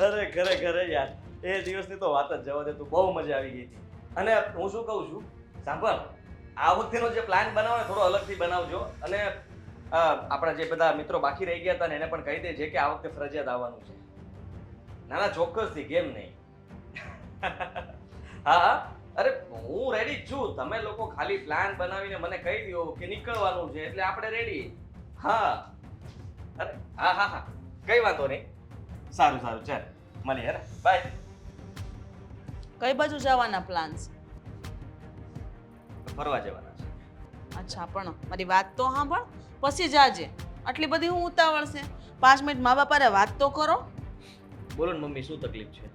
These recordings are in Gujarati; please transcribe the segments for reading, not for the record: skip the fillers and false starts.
અરે ખરેખર યાર, એ દિવસની તો વાત જ જવા દે. તું બહુ મજા આવી ગઈ હતી. અને હું શું કહું છું, સાંભળ, આ વખતેનો જે પ્લાન બનાવો ને થોડો અલગથી બનાવજો. અને આપણા જે બધા મિત્રો બાકી રહી ગયા હતા ને એને પણ કહી દેજે કે આ વખતે ફરજિયાત આવવાનું છે. ના ના, ચોક્કસથી, કેમ નહીં. હા હા, અરે હું રેડી જ છું. તમે લોકો ખાલી પ્લાન બનાવીને મને કહી દો કે નીકળવાનું છે એટલે આપણે રેડી. હા, અરે હા હા હા, કઈ વાંધો નહીં. સારું સારું, ચાલ મળીએ. હે, બાય. કઈ બાજુ જવાના પ્લાન્સ? ફરવા જવાના છે. અચ્છા, પણ મારી વાત તો સાંભળ, પછી જાજે. આટલી બધી હું ઉતાવળ છે? 5 મિનિટ મા બાપાને વાત તો કરો. બોલો ને મમ્મી, શું તકલીફ છે?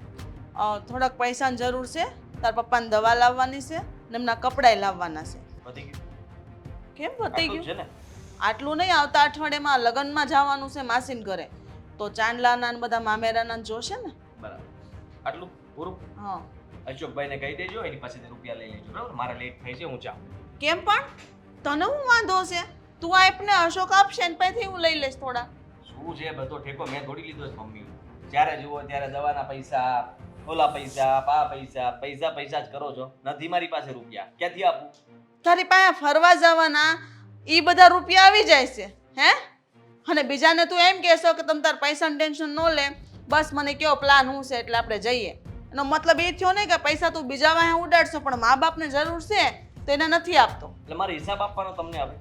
થોડાક પૈસાની જરૂર છે. તાર પપ્પાને દવા લાવવાની છે ને એમના કપડાય લાવવાના છે. વધી ગયું? કેમ પતી આટલું જ છે ગયું? ને? આટલું નહીં, આવતા અઠવાડિયામાં લગ્નમાં જવાનું છે માસીન ઘરે, તો ચાંદલાના ને બધા મામેરાના જોશે ને. બરાબર, આટલું પૂરું. હા. અશોકભાઈને કહી દેજો, એની પાસેથી રૂપિયા લઈ લેજો. બરાબર, મારે લેટ થઈ છે, હું જાઉં. કેમ પણ? તને હું વાંધો છે? તું આપને અશોક આપશે ને પછી હું લઈ લઈશ થોડા. શું છે બધો ઠેકો મેં થોડી લીધો છે મમ્મી. જ્યારે જુઓ ત્યારે દવાના પૈસા, ઓલા પૈસા, પૈસા પૈસા પૈસા જ કરો છો. નથી મારી પાસે રૂપિયા, ક્યાંથી આપું? તારી પાસે ફરવા જવાના ઈ બધા રૂપિયા આવી જાય છે હે? અને બીજાને તું એમ કહેશો કે તમે તાર પૈસાનું ટેન્શન ન લે, બસ મને કયો પ્લાન હું છે એટલે આપણે જઈએ. એનો મતલબ એ થયો ને કે પૈસા તું બીજા વાહે ઉડાડશો, પણ મા બાપને જરૂર છે તો એને નથી આપતો. એટલે મારે હિસાબ આપવાનો તમને આવે?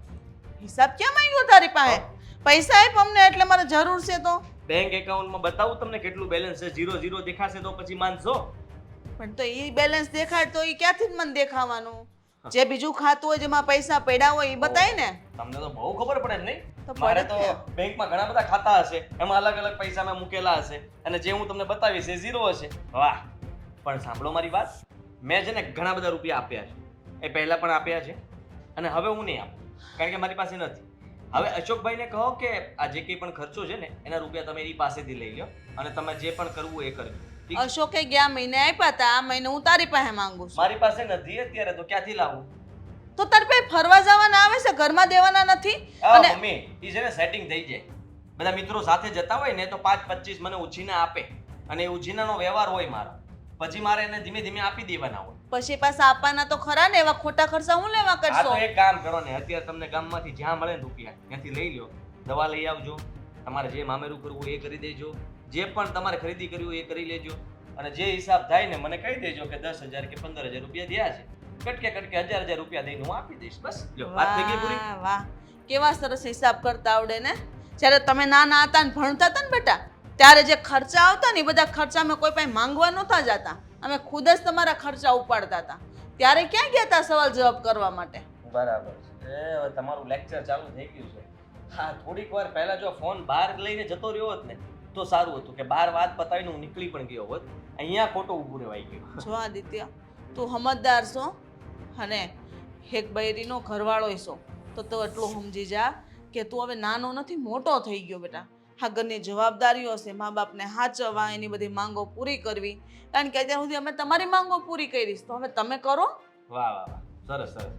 હિસાબ ક્યાં માંગ્યો તારી પાસે? પૈસા આપ અમને એટલે મારે જરૂર છે તો. બેંક એકાઉન્ટમાં બતાવું તમને કેટલું બેલેન્સ છે? 0 દેખાશે તો પછી માનશો? પણ તો ઈ બેલેન્સ દેખાડ તો ઈ ક્યાંથી જ મને દેખાવાનું? જે બીજું ખાતું હોય જેમાં પૈસા પડ્યા હોય એ બતાય ને. તમને તો બહુ ખબર પડે જ નહીં? તો મારે પડે તો જ ને. બેંકમાં ઘણા બધા ખાતા હશે, એમાં અલગ અલગ પૈસા મેં મૂકેલા હશે, અને જે હું તમને બતાવીશ એ 0 હશે. વાહ! પણ સાંભળો મારી વાત, મેં છે ને ઘણા બધા રૂપિયા આપ્યા છે. એ પહેલા પણ આપ્યા છે અને હવે હું નહીં આપું, કારણ કે મારી પાસે નથી. હવે અશોકભાઈને કહો કે આ જે કંઈ પણ ખર્ચો છે ને એના રૂપિયા તમે એની પાસેથી લઈ લો અને તમે જે પણ કરવું એ કરજો. ઠીક છે? અશોકે ગયા મહિને આપ્યા હતા, આ મહિને હું તારી પાસે માંગુ છું. મારી પાસે નથી અત્યારે, તો ક્યાંથી લાવું? તો તારી પાસે ફરવા જવાના આવે છે, ઘરમાં દેવાના નથી? હા અને મમ્મી, ઈ છે ને સેટિંગ થઈ જાય. બધા મિત્રો સાથે જતા હોય ને તો 5-25 મને ઉછીના આપે, અને એ ઉછીનાનો વ્યવહાર હોય મારો. પછી મારે એને ધીમે ધીમે આપી દેવાના હોય. પછી પાછા આપવાના તો ખરા ને, એવા ખોટા ખર્ચા હું લેવા આ કરશો? તો એક કામ કરો ને, અત્યારે તમને ગામમાંથી જ્યાં મળે ને રૂપિયા ત્યાંથી લઈ લો, દવા લઈ આવજો, તમારે જે મામેરું કરવું એ કરી દેજો, જે પણ તમારે ખરીદી કરવી હોય એ કરી લેજો, અને જે હિસાબ થાય ને મને કહી દેજો કે 10,000 કે 15,000 રૂપિયા થયા છે, કટકે કટકે 1,000 રૂપિયા દઈને હું આપી દઈશ. બસ લો, વાત થઈ ગઈ પૂરી. વાહ વાહ, કેવા સરસ હિસાબ કરતા આવડે ને. જ્યારે તમે નાના હતા ને ભણતા હતા ને બેટા, ત્યારે જે ખર્ચા આવતા ને એ બધા ખર્ચા અમે કોઈ પાસે માંગવા નહોતા જતા, અમે ખુદ જ તમારા ખર્ચા ઉપાડતા હતા. ત્યારે ક્યાં ગયા હતા સવાલ જવાબ કરવા માટે? બરાબર છે. હવે તમારું લેક્ચર ચાલુ થઈ ગયું છે. હા, થોડીક વાર પહેલા જો ફોન બહાર લઈને જતો રહ્યો હોત ને તો સારું હતું, કે બહાર વાત પતાવીને હું નીકળી પણ ગયો હોત. અહીંયા ખોટો ઊભું રહેવાઈ ગયું. જો આદિત્ય, તું સમજદાર છો અને એક બૈરીનો ઘરવાળો છો, તો તું એટલું સમજી જા કે તું હવે નાનો નથી, મોટો થઈ ગયો બેટા. હા, ઘરની જવાબદારીઓ છે, મા બાપને સાચવવા, એની બધી માંગો પૂરી કરવી. કારણ કે અત્યાર સુધી અમે તમારી માંગો પૂરી કરીશ, તો હવે તમે કરો. વાહ વાહ વાહ, સરસ સરસ.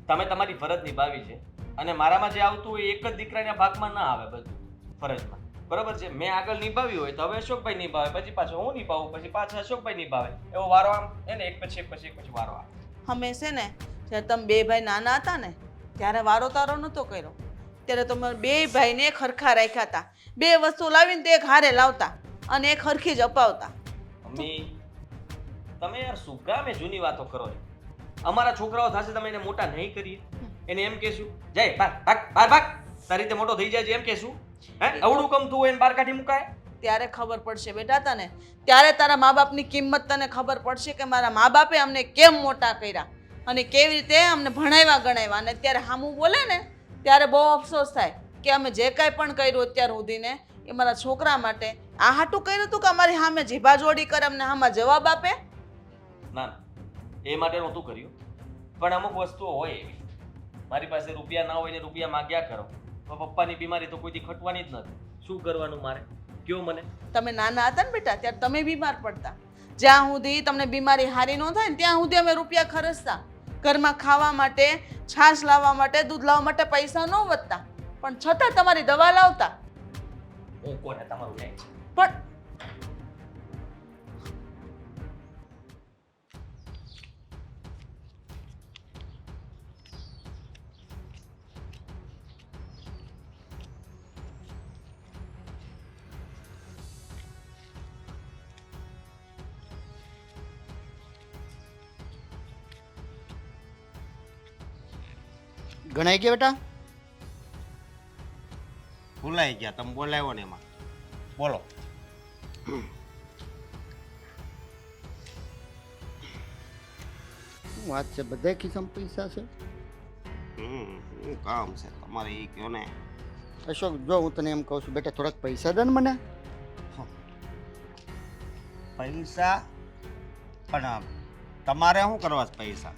તમે તમારી ફરજ નિભાવી છે, અને મારામાં જે આવતું હોય એક જ દીકરાના ભાગમાં ના આવે બધું ફરજમાં. બરોબર છે? મેં આગળ નિભાવ્યું હોય તો હવે અશોકભાઈ નિભાવે, પછી પાછો હું નિભાવું, પછી પાછા અશોકભાઈ નિભાવે. એવો વારો આમ એને એક પછી વારો આવે. અમે છે ને, જ્યારે તમે બે ભાઈ નાના હતા ને ત્યારે વારો તારો નહોતો કર્યો. ત્યારે તમે બે ભાઈને ખરખા રાખ્યા હતા. બે વસ્તુ લાવીને તે એક હારે લાવતા અને એક હરખી જ અપાવતા. મમ્મી, તમે યાર શું કામ એ જૂની વાતો કરો છો? અમારા છોકરાઓ થશે તમે એને મોટા નહીં કરીએ? એને એમ કહેશું જય ભાગ ભાગ બહાર ભાગ, તારી રીતે મોટો થઈ જાય છે એમ કહેશું? હે, અવળું કમતું હોય એને બહાર કાઢી મુકાય? ત્યારે ખબર પડશે બેટા તને, ત્યારે તારા મા બાપની કિંમત તને ખબર પડશે કે મારા મા બાપે અમને કેમ મોટા કર્યા અને કેવી રીતે અમને ભણાવ્યા ગણાવ્યા. અને ત્યારે હામું બોલે ને ત્યારે બહુ અફસોસ થાય કે અમે જે કાંઈ પણ કર્યું અત્યાર સુધીને એ મારા છોકરા માટે આ હાટું કર્યું હતું કે અમારી સામે જીભા જોડી કરે, અમને આમાં જવાબ આપે. ના, એ માટે નહોતું કર્યું, પણ અમુક વસ્તુઓ હોય એવી. મારી પાસે રૂપિયા ના હોય ને રૂપિયા માંગ્યા કરો તો પપ્પાની બીમારી તો કોઈથી ખટવાની જ નથી. શું કરવાનું મારે? કયો મને. તમે નાના હતા ને બેટા ત્યારે તમે બીમાર પડતા. જ્યાં સુધી તમને બીમારી હારી ન થાય ને ત્યાં સુધી અમે રૂપિયા ખર્ચતા. ઘરમાં ખાવા માટે, છાશ લાવવા માટે, દૂધ લાવવા માટે પૈસા ન વધતા, પણ છતાં તમારી દવા લાવતા. મૂકો ને તમારું ન્યાય છે. પણ ગણાઈ ગયા બેટા? ભૂલાઈ ગયા, તમે બોલાવ્યો ને એમાં. બોલો. શું વાત છે, બધા ખિસ્સામાં પૈસા છે? શું કામ છે તમારે એ કયો ને. અશોક, જો હું તને એમ કહું છું બેટા, થોડાક પૈસા દે ને મને. પૈસા? પણ તમારે શું કરવા છે પૈસા?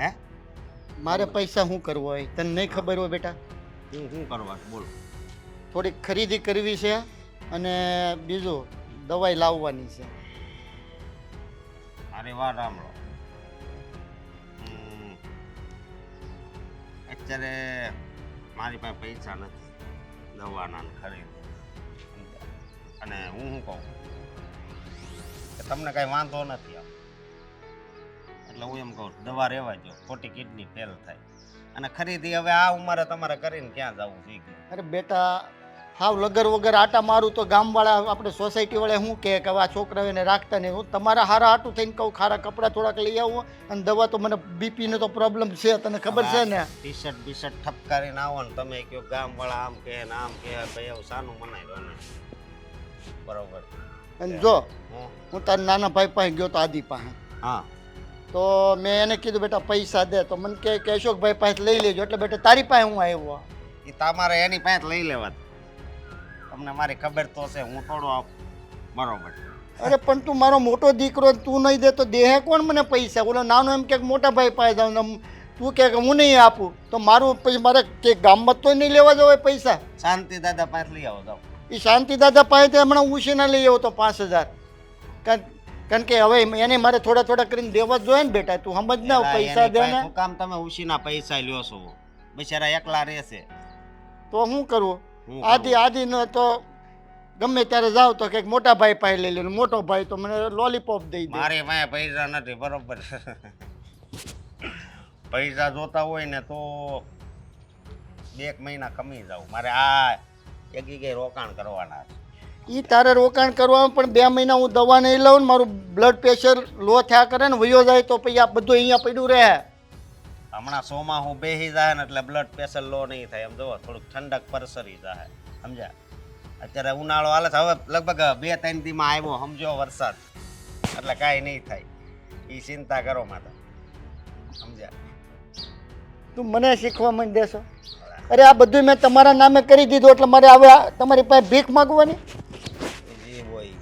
હે? મારે પૈસા શું કરવો હોય તને નહીં ખબર હોય બેટા? શું કરવા છે બોલો. થોડીક ખરીદી કરવી છે અને બીજું દવાઈ લાવવાની છે. અરે વાહ રામડો. અત્યારે મારી પાસે પૈસા નથી દવાના ને ખરીદી. અને હું શું કહું કે તમને કાંઈ વાંધો નથી આમ, એટલે હું એમ કહું દવા રહેવા જો, ખોટી કિડની ફેલ થાય. અને ખરીદી હવે આ ઉંમરે તમારે કરીને ક્યાં જવું છે? અરે બેટા, હાવ લગર વગર આટા મારું તો ગામવાળા આપણે સોસાયટી વાળા શું કહે કે આ છોકરાઓને રાખતા નહીં. હું તમારા હારા હાટું થઈને કહું ખારા કપડાં થોડાક લઈ આવું અને દવા તો મને બીપીનો તો પ્રોબ્લેમ છે, તને ખબર છે ને. ટી શર્ટ બીશર્ટ ઠપકારીને આવો ને તમે કહો ગામવાળા આમ કહે ને આમ કહે, ભાઈ એવું સાનું મનાઈ દો ને. બરોબર. અને જો હું હું તારા નાના ભાઈ પાસે ગયો તો આદિ પાસે, હા તો મેં એને કીધું બેટા પૈસા દે, તો મને કહે કે અશોકભાઈ પાસે લઈ લેજો. એટલે બેટા તારી પાસે હું આવ્યો. એ તમારે એની પાસે લઈ લેવા. તમને મારી ખબર તો છે, હું થોડો આપ. બરોબર. અરે પણ તું મારો મોટો દીકરો, તું નહીં દે તો દેહે કોણ મને પૈસા? ઓલો નાનો એમ કે મોટા ભાઈ પાસે જાઉં, તું કે હું નહીં આપું તો મારું પછી મારે કે ગામમાં તો નહીં લેવા જવાય પૈસા. શાંતિ દાદા પાસે લઈ આવો જાઓ. એ શાંતિ દાદા પાસે હમણાં ઉછીના લઈ આવો તો 5000. કારણ કે હવે એને મારે થોડા થોડા કરીને દેવા જોઈએ ને બેટા, તું સમજ ને પૈસા દે ને. શું કામ તમે ઉશીના પૈસા લ્યો છો? બિચારા એકલા રહેશે તો શું કરવું? આદિ નો તો ગમે ત્યારે જાવ તો કંઈક મોટા ભાઈ પાસે લઈ લે, મોટો ભાઈ તો મને લોલીપોપ દઈ દે. મારી પાસે પૈસા નથી. બરોબર. પૈસા જોતા હોય ને તો 2 મહિના કમી જાવ. મારે આ એક જગ્યાએ રોકાણ કરવાના છે. એ તારે રોકાણ કરવામાં પણ 2 મહિના હું દવા નહીં લઉં ને મારું બ્લડ પ્રેશર લો થયા કરે ને વયો જાય તો પછી આ બધું અહીંયા પડ્યું રહે. હમણાં સોમાં હું બેસી જાય ને એટલે બ્લડ પ્રેશર લો નહીં થાય. એમ જોવો થોડુંક ઠંડક પરસરી જાય. સમજ્યા? અત્યારે ઉનાળો હાલે છે, હવે લગભગ 2-3 દીમાં આવ્યો સમજો વરસાદ, એટલે કાંઈ નહીં થાય. એ ચિંતા કરો માતા. સમજ્યા? તું મને શીખવા માંડી દેશો? અરે આ બધું મેં તમારા નામે કરી દીધું એટલે મારે હવે તમારી પાસે ભીખ માગવાની? જી હોય.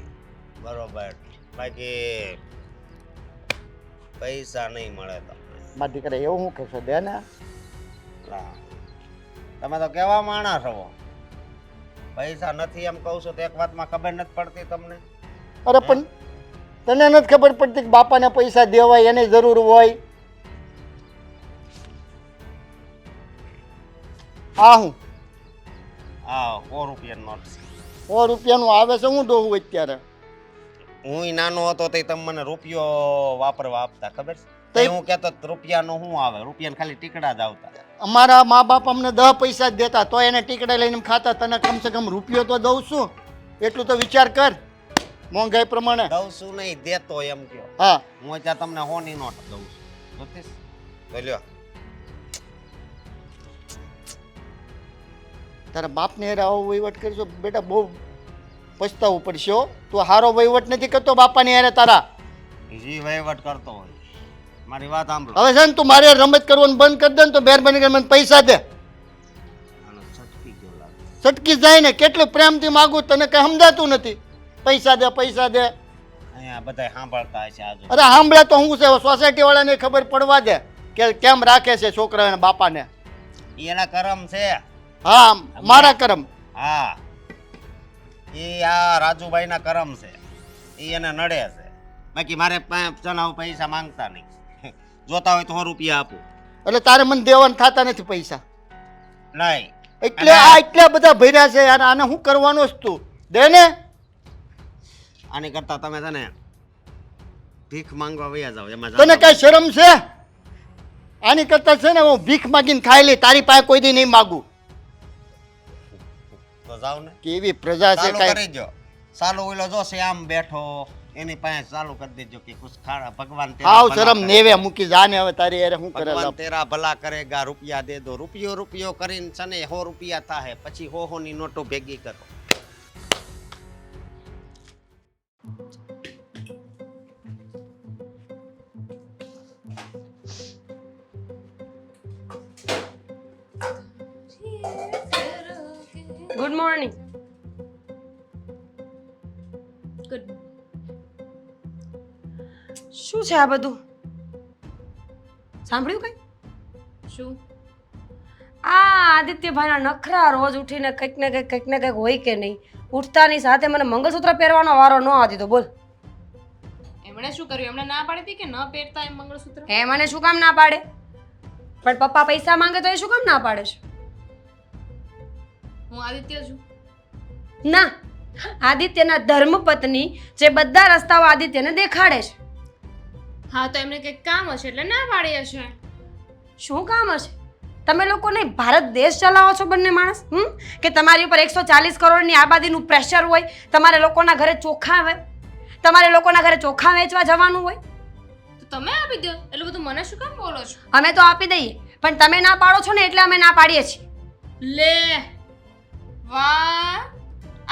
બરોબર. બાકી પૈસા નહીં મળે તમને. મારા દીકરા એવું શું કહેશો? દે ને. તમે તો કેવા માણસ છો. પૈસા નથી એમ કહું છું તો એક વાતમાં ખબર નથી પડતી તમને? અરે પણ તને નથી ખબર પડતી કે બાપાને પૈસા દેવાય, એને જરૂર હોય. આ હું હા 100 રૂપિયાનો નોટ. 100 રૂપિયાનું આવે છે, હું દોહું અત્યારે. હું નાનો હતો તો તમે મને રૂપિયો વાપરવા આપતા, ખબર છે? હું કહેતો રૂપિયાનો શું આવે, રૂપિયાને ખાલી ટીકડા જ આવતા. અમારા મા બાપ અમને 10 પૈસા જ દેતા તો એને ટીકડા લઈને ખાતા. તને કમસે કમ રૂપિયો તો દઉં છું, એટલું તો વિચાર કર મોંઘાઈ પ્રમાણે. દઉં છું નહીં, દેતો એમ કયો. હા, હું અત્યારે તમને 100ની નોટ દઉં છું. જોતીશ? બોલ્યો. તારા બાપને યાર આવો વહીવટ કરશો બેટા બહુ પછતાવું પડશે હો. તું સારો વહીવટ નથી કરતો બાપાને યારે તારા. જી વહીવટ કરતો હોય. મારી વાત સાંભળો. હવે છે ને તું મારે રમત કરવાનું બંધ કરી દે ને તો મહેરબાની કરીને મને પૈસા દે. આનો છટકી ગયો લાગે. સટકી જાય ને, કેટલું પ્રેમથી માગું, તને કઈ સમજાતું નથી. પૈસા દે પૈસા દે. અહીંયા બધા સાંભળતા હશે આજુ. અરે સાંભળે તો હું છે, સોસાયટી વાળાને ખબર પડવા દે કે કેમ રાખે છે છોકરાઓને બાપાને. એના કરમ છે. હા, મારા કરમ. હા, એ આ રાજુભાઈના કરમ છે. એ એને નડે છે. બાકી મારે પૈસા માંગતા નહીં. જોતા હોય તો 100 રૂપિયા આપું. એટલે તારે મને દેવાના થતા નથી પૈસા? નહીં એટલે આ એટલા બધા ભર્યા છે યાર, આને શું કરવાનો જ તું? દે ને. આની કરતા તમે છે ને ભીખ માંગવા વયા જાઓ એમાં તને કઈ શરમ છે? આની કરતા છે ને હું ભીખ માગીને ખાઈ લઈ, તારી પાસે કોઈ દી નહીં માગું. તો જાવ ને કેવી પ્રજા છે ચાલુ કાંઈ. કરી દો. ચાલુ ઓલો જો છે આમ બેઠો એની પાસે ચાલુ કરી દેજો કે કુછ ખાડા ભગવાન તેરા હાવ ભલા શરમ કરે. નેવે મૂકી જાને હવે તારી યાર શું કરે ભગવાન લાવ. તેરા ભલા કરેગા રૂપિયા દે દો. રૂપિયો કરીને છે ને 100 રૂપિયા થાય પછી 100 ની નોટો ભેગી કરો. Good morning. ગુડ. શું છે આ બધું? સાંભળ્યું કઈ? શું? આ આદિત્યભાઈના નખરા રોજ ઉઠીને કંઈક ને કંઈક હોય કે નહીં. ઉઠતાની સાથે મને મંગળસૂત્ર પહેરવાનો વારો ન આ દીધો. બોલ. એમણે શું કર્યું? એમણે ના પાડી હતી કે ન પહેરતા એમ મંગળસૂત્ર? એ મને શું કામ ના પાડે? પણ પપ્પા પૈસા માંગે તો એ શું કામ ના પાડે છે? હું આદિત્ય છું. ના, આદિત્યના ધર્મપત્ની જે બધા રસ્તાઓ આદિત્યને દેખાડે છે. હા તો એમને કંઈક કામ હશે એટલે ના પાડી હશે. શું કામ હશે? તમે લોકોને ભારત દેશ ચલાવો છો બંને માણસ. કે તમારી ઉપર 140 કરોડની આબાદીનું પ્રેશર હોય, તમારે લોકોના ઘરે ચોખા હોય, તમારે લોકોના ઘરે ચોખા વેચવા જવાનું હોય. તો તમે આપી દો. એટલું બધું મને શું કામ બોલો છો? અમે તો આપી દઈએ, પણ તમે ના પાડો છો ને એટલે અમે ના પાડીએ છીએ. લે વાહ,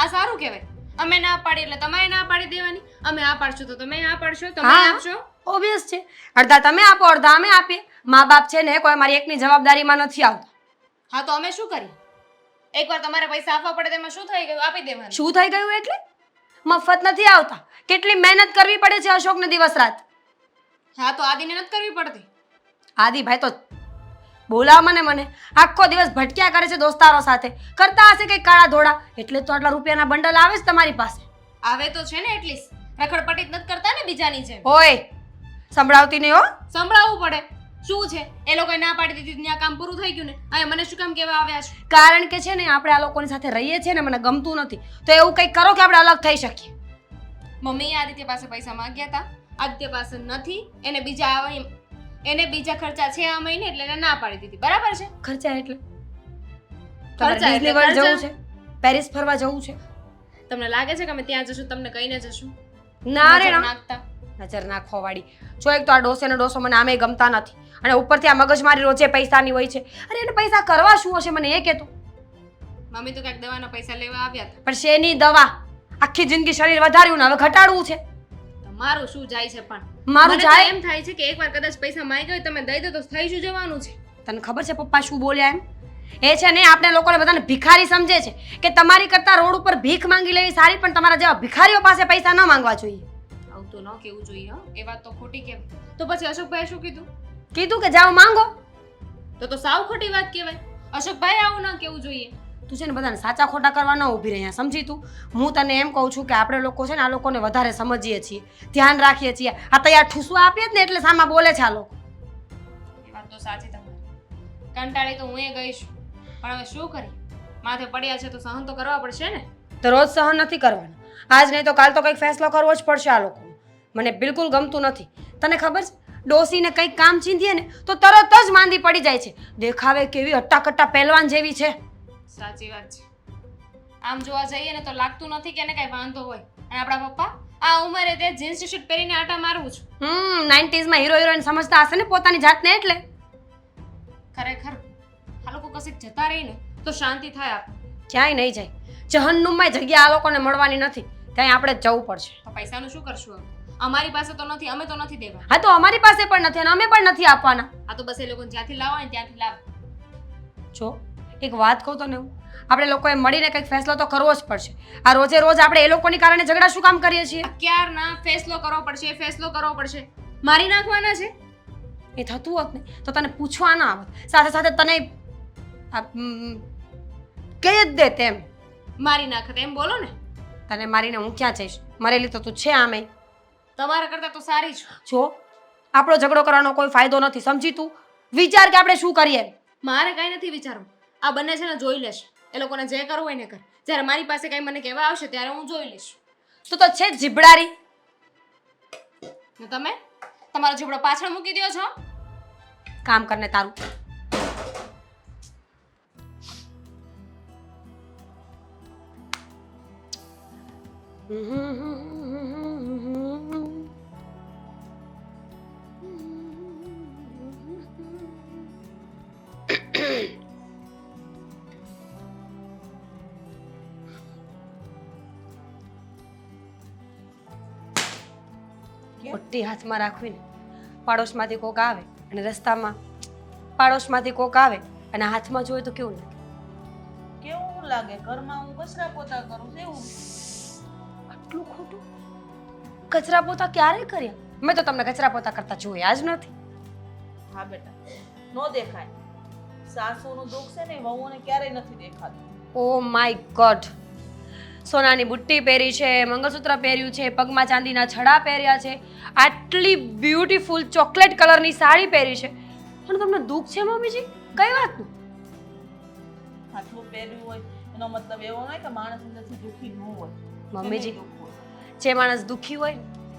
આ સારું કહેવાય. અમે ના પાડી એટલે તમારે ના પાડી દેવાની. અમે આ પાડશું તો તમે આ પાડશો, તમે હા. આપશો. ઓબ્વિયસ છે. અડધા તમે આપો, અડધા અમે આપીએ. મા બાપ છે ને કોઈ અમારી એકની જવાબદારીમાં નથી આવતા. હા તો અમે શું કરીએ? એકવાર તમારે પૈસા આપવા પડે તેમાં શું થઈ ગયું? આપી દેવાનું. શું થઈ ગયું એટલે? મફત નથી આવતા. કેટલી મહેનત કરવી પડે છે અશોકને દિવસ રાત. હા તો આદિને નથી કરવી પડતી. આદિભાઈ તો બોલાવ મને આખો દિવસ ભટક્યા કરે છે દોસ્તારો સાથે. કરતા હશે કંઈક કાળા ધોળા, એટલે તો આટલા રૂપિયાના બંડલ આવે છે તમારી પાસે. આવે તો છે ને એટલીસ્ટ રખડપટ્ટી જ નથી કરતા ને બીજાની જેમ. ઓય, સંભળાવતી નહીં હો. સંભળાવવું પડે. શું છે? એ લોકોએ ના પાડી દીધી ત્યાં કામ પૂરું થઈ ગયું ને. આ મને શું કામ કહેવા આવ્યા છો? કારણ કે છે ને આપણે આ લોકોની સાથે રહીએ છીએ ને મને ગમતું નથી. તો એવું કંઈક કરો કે આપણે અલગ થઈ શકીએ. મમ્મીએ આદિત્ય પાસે પૈસા માંગ્યા હતા. આદિત્ય પાસે નથી. એને બીજા ખર્ચા છે આ મહિને એટલે એને ના પાડી દીધી. બરાબર છે? ખર્ચા એટલે ખર્ચા તમારે એટલે ડિઝની વર્લ્ડ ખર્ચા. જવું છે, પેરિસ ફરવા જવું છે. તમને લાગે છે કે અમે ત્યાં જશું તમને કહીને જશું? ના રે નજર ના. નાખતા. નજર નાખવા વાળી. જો એક તો આ ડોસો મને આમે ગમતા નથી, અને ઉપરથી આ મગજમારી રોજે પૈસાની હોય છે. અરે એને પૈસા કરવા શું હશે મને એ કહેતો. મમ્મી તો ક્યાંક દવાના પૈસા લેવા આવ્યા હતા. પણ શેની દવા? આખી જિંદગી શરીર વધાર્યું ને હવે ઘટાડવું છે. તમારું શું જાય છે પણ? મારું મને તો જાય. એમ થાય છે કે એકવાર કદાચ પૈસા માંગ્યા હોય તમે દઈ દો તો થઈ શું જવાનું છે? તને ખબર છે પપ્પા શું બોલ્યા એમ? એ છે ને આપણે લોકોને બધાને ભિખારી સમજે છે કે તમારી કરતા રોડ ઉપર ભીખ માંગી લેવી સારી, પણ તમારા જેવા ભિખારીઓ પાસે પૈસા ન માંગવા જોઈએ. આવું તો ન કેવું જોઈએ. હો એ વાત તો ખોટી કેમ? તો પછી અશોકભાઈ શું કીધું? કીધું કે જાઓ માંગો. તો સાવ ખોટી વાત કહેવાય. અશોકભાઈ આવું ન કેવું જોઈએ. તું છે ને બધાને સાચા ખોટા કરવા ન ઊભી રહ્યા, સમજી તું? હું તને એમ કહું છું કે આપણે લોકો છે ને આ લોકોને વધારે સમજીએ છીએ, ધ્યાન રાખીએ છીએ. આ તૈયાર ઠૂસવા આપીએ જ ને એટલે સામા બોલે છે આ લોકો. એ વાત તો સાચી તમારી. કંટાળી તો હું એ ગઈ છું, પણ હવે શું કરી? માથે પડ્યા છે તો સહન તો કરવા પડશે ને. તો રોજ સહન નથી કરવાનું. આજ નહીં તો કાલ તો કંઈક ફેસલો કરવો જ પડશે આ લોકોનો. મને બિલકુલ ગમતું નથી. તને ખબર છે ડોસીને કંઈક કામ ચીંધીએ ને તો તરત જ માંદી પડી જાય છે. દેખાવે કેવી હટ્ટાકટ્ટા પહેલવાન જેવી છે. સાચી વાત છે. આમ જોવા જઈએ ને તો લાગતું નથી કે એને કઈ વાંધો હોય. અને આપણા પપ્પા આ ઉંમરે તે જીન્સ ટી શર્ટ પહેરીને આટા મારવું છું. 90s માં હીરો હિરોઈન સમજતા હશે ને પોતાની જાતને, એટલે ખરેખર આ લોકો કશેક જતા રહી ને તો શાંતિ થાય આપણે. ક્યાંય નહીં જાય. જહન્નુમમાં જગ્યા આ લોકોને મળવાની નથી, ત્યાં આપણે જ જવું પડશે. તો પૈસાનું શું કરશું હવે? અમારી પાસે તો નથી, અમે તો નથી દેવા. હા તો અમારી પાસે પણ નથી અને અમે પણ નથી આપવાના. આ તો બસ એ લોકો જ્યાંથી લાવો ને ત્યાંથી લાવ. જો એક વાત કહું તો ને, આપણે લોકોએ મળીને કંઈક ફેસલો તો કરવો જ પડશે. આ રોજે રોજ આપણે એ લોકોની કારણે ઝઘડા શું કામ કરીએ છીએ? ક્યારના ફેસલો કરવો પડશે, ફેસલો કરવો પડશે. મારી નાખવાના છે. એ થતું હોત ને તો તને પૂછવા ના આવત. સાથે સાથે તને કહી જ દે તેમ. મારી નાખત એમ બોલો ને. તને મારીને હું ક્યાં જઈશ? મરેલી તો તું છે આમે. તમારા કરતા તો સારી છું. જો આપણો ઝઘડો કરવાનો કોઈ ફાયદો નથી, સમજી તું? વિચાર કે આપણે શું કરીએ. મારે કઈ નથી વિચારવું. આ બંને છે ને જોઈ લેશે. એ લોકોને જે કરવું હોય ને કર. જ્યારે મારી પાસે કંઈ મને કહેવા આવશે ત્યારે હું જોઈ લઈશ. તું તો છે જ જીભડારી. ને તમે તમારો ઝૂંપડો પાછળ મૂકી દો છો. કામ કરને તારું. મોટી હાથમાં રાખવી ને પાડોશમાંથી કોક આવે અને રસ્તામાં પાડોશમાંથી કોક આવે અને હાથમાં જોઈએ તો કેવું લાગે? કેવું લાગે? ઘરમાં હું કચરા પોતા કરું છું એવું. આટલું ખોટું? કચરા પોતા ક્યારે કર્યા? મેં તો તમને કચરા પોતા કરતા જોયા જ નથી. હા બેટા, નો દેખાય. સાસુનું દુઃખ છે ને એ વહુઓને ક્યારેય નથી દેખાતું. Oh my God! સોનાની બુટ્ટી પહેરી છે, મંગળસૂત્ર પહેર્યું છે, પગમાં ચાંદીના છડા પહેર્યા છે, આટલી બ્યુટીફુલ ચોકલેટ કલરની સાડી પહેરી છે, અને તમને દુઃખ છે મમ્મીજી? કઈ વાતનું? આટલું પહેર્યું હોય એનો મતલબ એવો નહીં કે માણસ અંદરથી દુઃખી ન હોય. મમ્મીજી, એને દુઃખ હોય. જે માણસ દુઃખી હોય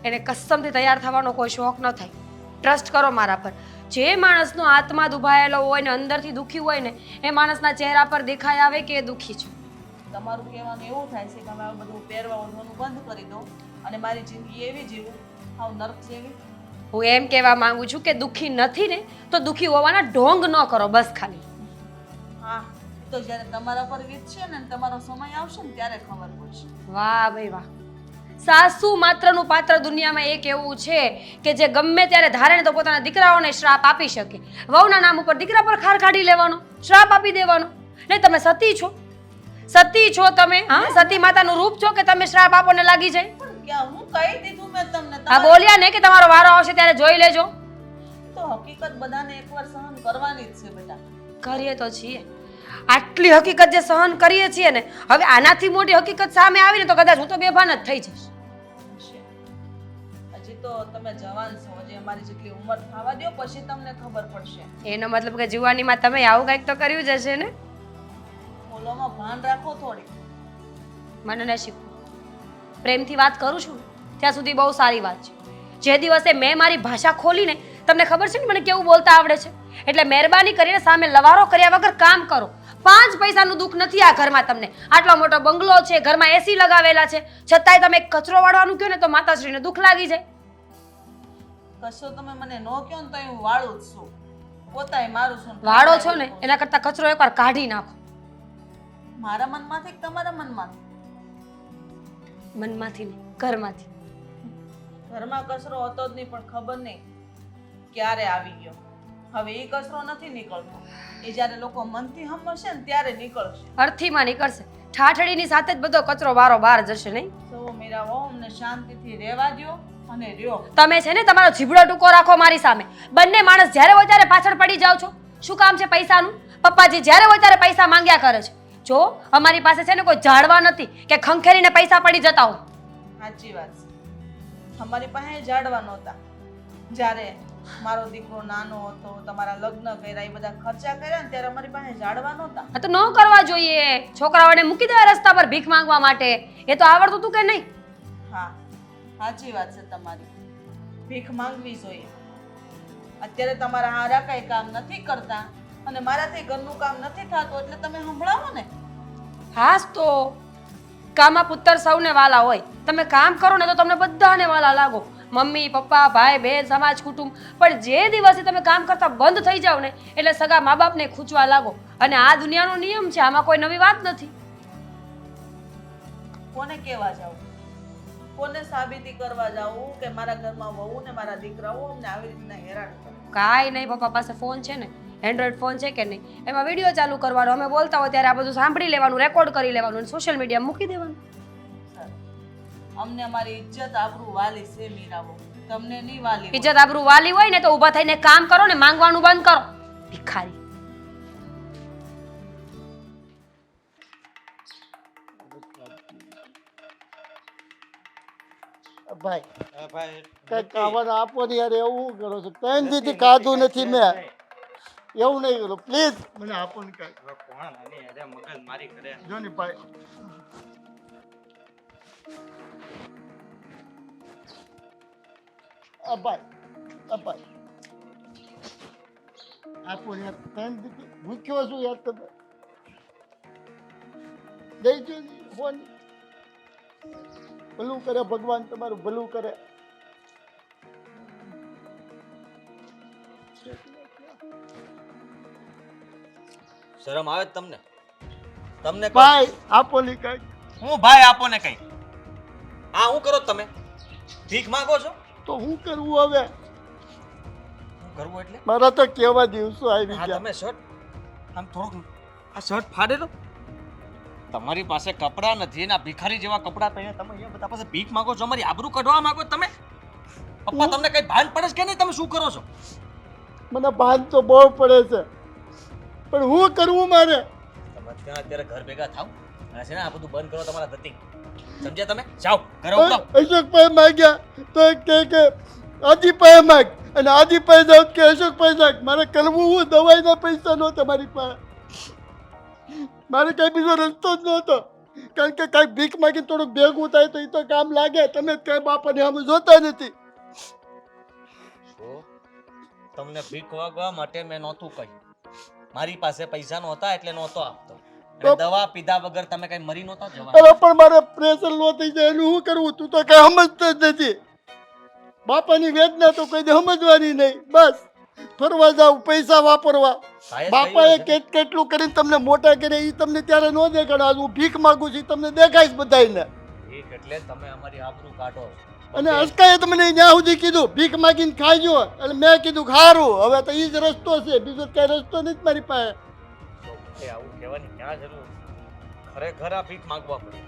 એને કસમથી તૈયાર થવાનો કોઈ શોખ ન થાય. ટ્રસ્ટ કરો મારા પર. જે માણસનો આત્મા દુભાયેલો હોય ને અંદરથી દુઃખી હોય ને એ માણસના ચહેરા પર દેખાઈ આવે કે એ દુઃખી છે. તમારું કહેવાનું એવું થાય છે કે અમે આ બધું પહેરવા ઓઢવાનું બંધ કરી દો અને મારી જિંદગી એવી જીવું, હાવ નર્ક જેવી. હું એમ કહેવા માંગુ છું કે દુઃખી નથી ને તો દુઃખી હોવાના ઢોંગ ન કરો, બસ ખાલી. હા, એ તો જ્યારે તમારા પર વીતશે ને તમારો સમય આવશે ને ત્યારે ખબર પડશે. વાહ ભાઈ વાહ! સાસુ માત્રનું પાત્ર દુનિયામાં એક એવું છે કે જે ગમે ત્યારે ધારે ને તો પોતાના દીકરાઓને શ્રાપ આપી શકે. વહુના નામ ઉપર દીકરા પર ખાર કાઢી લેવાનો, શ્રાપ આપી દેવાનો. નહીં, તમે સતી છો. સતી છો તમે. હા, સતી માતાનું રૂપ છો કે તમે શ્રાપ આપો ને લાગી જાય. પણ ક્યાં હું કહી દીધું મેં તમને. આ બોલ્યા ને કે તમારો વારો આવશે ત્યારે જોઈ લેજો. તો હકીકત બધાને એકવાર સહન કરવાની જ છે બેટા. કરીએ તો છીએ. આટલી હકીકત જે સહન કરીએ છીએ ને, હવે આનાથી મોટી હકીકત સામે આવીને તો કદાચ હું તો બેભાન જ થઈ જઈશ. હજી તો તમે જવાન છો, હજી અમારી જેટલી ઉંમર થવા દો પછી તમને ખબર પડશે. એનો મતલબ કે જુવાનીમાં તમે આવું કંઈક તો કર્યું જ હશે ને? બોલોમાં ભાન રાખો થોડી. મને ન શીખવું. પ્રેમથી વાત કરું છું ને ત્યાં સુધી બહુ સારી વાત છે. જે દિવસે મેં મારી ભાષા ખોલીને તમને ખબર છે ને મને કેવું બોલતા આવડે છે, એટલે મહેરબાની કરીને સામે લવારો કર્યા વગર કામ કરો. 5 પૈસાનું દુઃખ નથી આ ઘરમાં તમને. આટલો મોટો બંગલો છે, ઘરમાં એસી લગાવેલા છે, છતાંય તમે કચરો વાળવાનું કહો ને તો માતાશ્રીને દુઃખ લાગી જાય. કશો તમે મને નો કહો ને તો હું વાળું જ છું. પોતાય મારું છું. વાળો છો ને એના કરતા કચરો એકવાર કાઢી નાખો. મારા મનમાંથી કે તમારા મનમાંથી? મનમાંથી નહીં, ઘરમાંથી. ઘરમાં કચરો હતો જ નહીં પણ ખબર નહીં ક્યારે આવી ગયો. હવે એ કચરો નથી નીકળતો. એ જ્યારે લોકો મનથી હમશે ને ત્યારે નીકળશે. અર્થીમાં નીકળશે. ઠાઠડીની સાથે જ બધો કચરો વારો બહાર જશે નહીં? તો મીરા વહુ અમને શાંતિથી રહેવા દ્યો અને રહ્યો. તમે છે ને તમારો જીભડો ટૂંકો રાખો મારી સામે. બંને માણસ જ્યારે હોય ત્યારે પાછળ પડી જાઓ છો. શું કામ છે પૈસાનું? પપ્પાજી જ્યારે હોય ત્યારે પૈસા માંગ્યા કરે છે. જો અમારી પાસે છે ને કોઈ ઝાડવા નથી કે ખંખેરીને પૈસા પડી જતા હોય. સાચી વાત છે. અમારી પાસે ઝાડવા નહોતા. જ્યારે મારો દીકરો નાનો હતો, તમારા લગ્ન કર્યા, એ બધા ખર્ચા કર્યા ને ત્યારે અમારી પાસે ઝાડવા નહોતા. આ તો ન કરવા જોઈએ. છોકરાઓને મૂકી દેવા રસ્તા પર ભીખ માંગવા માટે. એ તો આવડતું હતું કે નહીં? હા, સાચી વાત છે તમારી. ભીખ માંગવી જોઈએ. અત્યારે તમારા હારા કઈ કામ નથી કરતા અને મારાથી ઘરનું કામ નથી થતું એટલે તમે સંભળાવો ને. હાસ તો કામમાં પુત્ર સૌને વાલા હોય. તમે કામ કરો ને તો તમને બધાને વાલા લાગો. મમ્મી, પપ્પા, ભાઈ, બહેન, સમાજ, કુટુંબ. પણ જે દિવસે તમે કામ કરતા બંધ થઈ જાવ ને એટલે સગા મા બાપને ખૂંચવા લાગો. અને આ દુનિયાનો નિયમ છે, આમાં કોઈ નવી વાત નથી. કોને કહેવા જાવ? કોને સાબિતી કરવા જાવું કે મારા ઘરમાં વહુ ને મારા દીકરાઓ અમને આવી રીતના હેરાન કરે? કાંઈ નહીં, પપ્પા પાસે ફોન છે ને, એન્ડ્રોઈડ ફોન છે કે નહીં, એમાં વિડીયો ચાલુ કરવાનો, અમે બોલતા હોય ત્યારે આ બધું સાંભળી લેવાનું, રેકોર્ડ કરી લેવાનું અને સોશિયલ મીડિયામાં મૂકી દેવાનું. અમને અમારી ઇજ્જત આબરૂ વાલી છે મીરાઓ, તમને નહીં વાલી હોય. ઇજ્જત આબરૂ વાલી હોય ને તો ઊભા થઈને કામ કરો ને માંગવાનું બંધ કરો. ભિખારી. ભાઈ કઈ ખાવાનું આપો ને યાર, એવું કરો છો? 3 દીથી ખાધું નથી મેં. એવું નહીં કરો પ્લીઝ, મને આપો ને કાંઈ. હવે કોણ આની અરે મગજ મારી કરે. જો ને ભાઈ, આ ભાઈ, આ ભાઈ આપો ને યાર. ત્રણ દીધી ભૂખ્યો છું યાર. તમે દઈ જો ફોન. ભલું કરે ભગવાન, તમારું ભલું કરે. શરમ આવે છે તમને? તમને કહું. ભાઈ આપો ને કાંઈક. હું ભાઈ આપો ને કઈ. હા હું કરો છો તમે? ભીખ માંગો છો? તો હું કરવું હવે? હું કરવું એટલે? મારા તો કેવા દિવસો આવી હા ગયા. તમે શર્ટ આમ થોડુંક આ શર્ટ ફાડેલો. તમારી પાસે કપડાં નથી ને આ ભિખારી જેવા કપડાં પહેરીને તમે અહીંયા બધા પાસે ભીખ માંગો છો, અમારી આબરૂ કઢવા માંગો છો તમે? પપ્પા તમને કઈ ભાન પડે છે કે નહીં? તમે શું કરો છો? મને ભાન તો બહુ પડે છે, પણ હું કરવું મારે? તમે અત્યારે ઘર ભેગા થાવ અને છે ને આ બધું બંધ કરો તમારા ધતિંગ. સમજ્યા તમે? જાઓ ઘરે ઉઠો. અશોકભાઈ માગ્યા તો કે આદિભાઈ માગ, અને આદિભાઈ જાવ કે અશોકભાઈ જાગ. મારે કરવું હું? દવાઈના પૈસા નહોતા મારી પાસે. મારે કઈ બીજો રસ્તો જ નહોતો, કારણ કે કાંઈક ભીખ માગી થોડુંક ભેગું થાય તો એ તો કામ લાગે. તમે કઈ બાપાને આમ જોતા નથી. શું? તમને ભીખ માંગવા માટે મેં નહોતું કહ્યું. મારી પાસે પૈસા નહોતા એટલે નહોતો આપતો. અને દવા પીધા વગર તમે કઈ મરી નહોતા જવા. અરે પણ મારે પ્રેશર લો થઈ જાય એનું શું કરવું? તું તો કઈ સમજતો જ નથી. બાપાની વેદના તો કોઈ સમજવાની નહીં. બસ ફરવા જાવ, પૈસા વાપરવા. બાપાએ કેટલું કરીને તમને મોટા કર્યા એ તમને ત્યારે ન દેખાડો. આજ હું ભીખ માંગુ છું, તમને દેખાઈશ બધાને. ભીખ એટલે તમે અમારી આબરૂ કાઢો. અને અસ્કાએ તમને ત્યાં સુધી કીધું ભીખ માગીને ખાજો, એટલે મેં કીધું ખારું. હવે તો એ જ રસ્તો છે, બીજો કઈ રસ્તો નથી મારી પાસે. એ આવું કહેવાની ક્યાં જરૂર? ખરેખર આ ભીખ માંગવા પડે.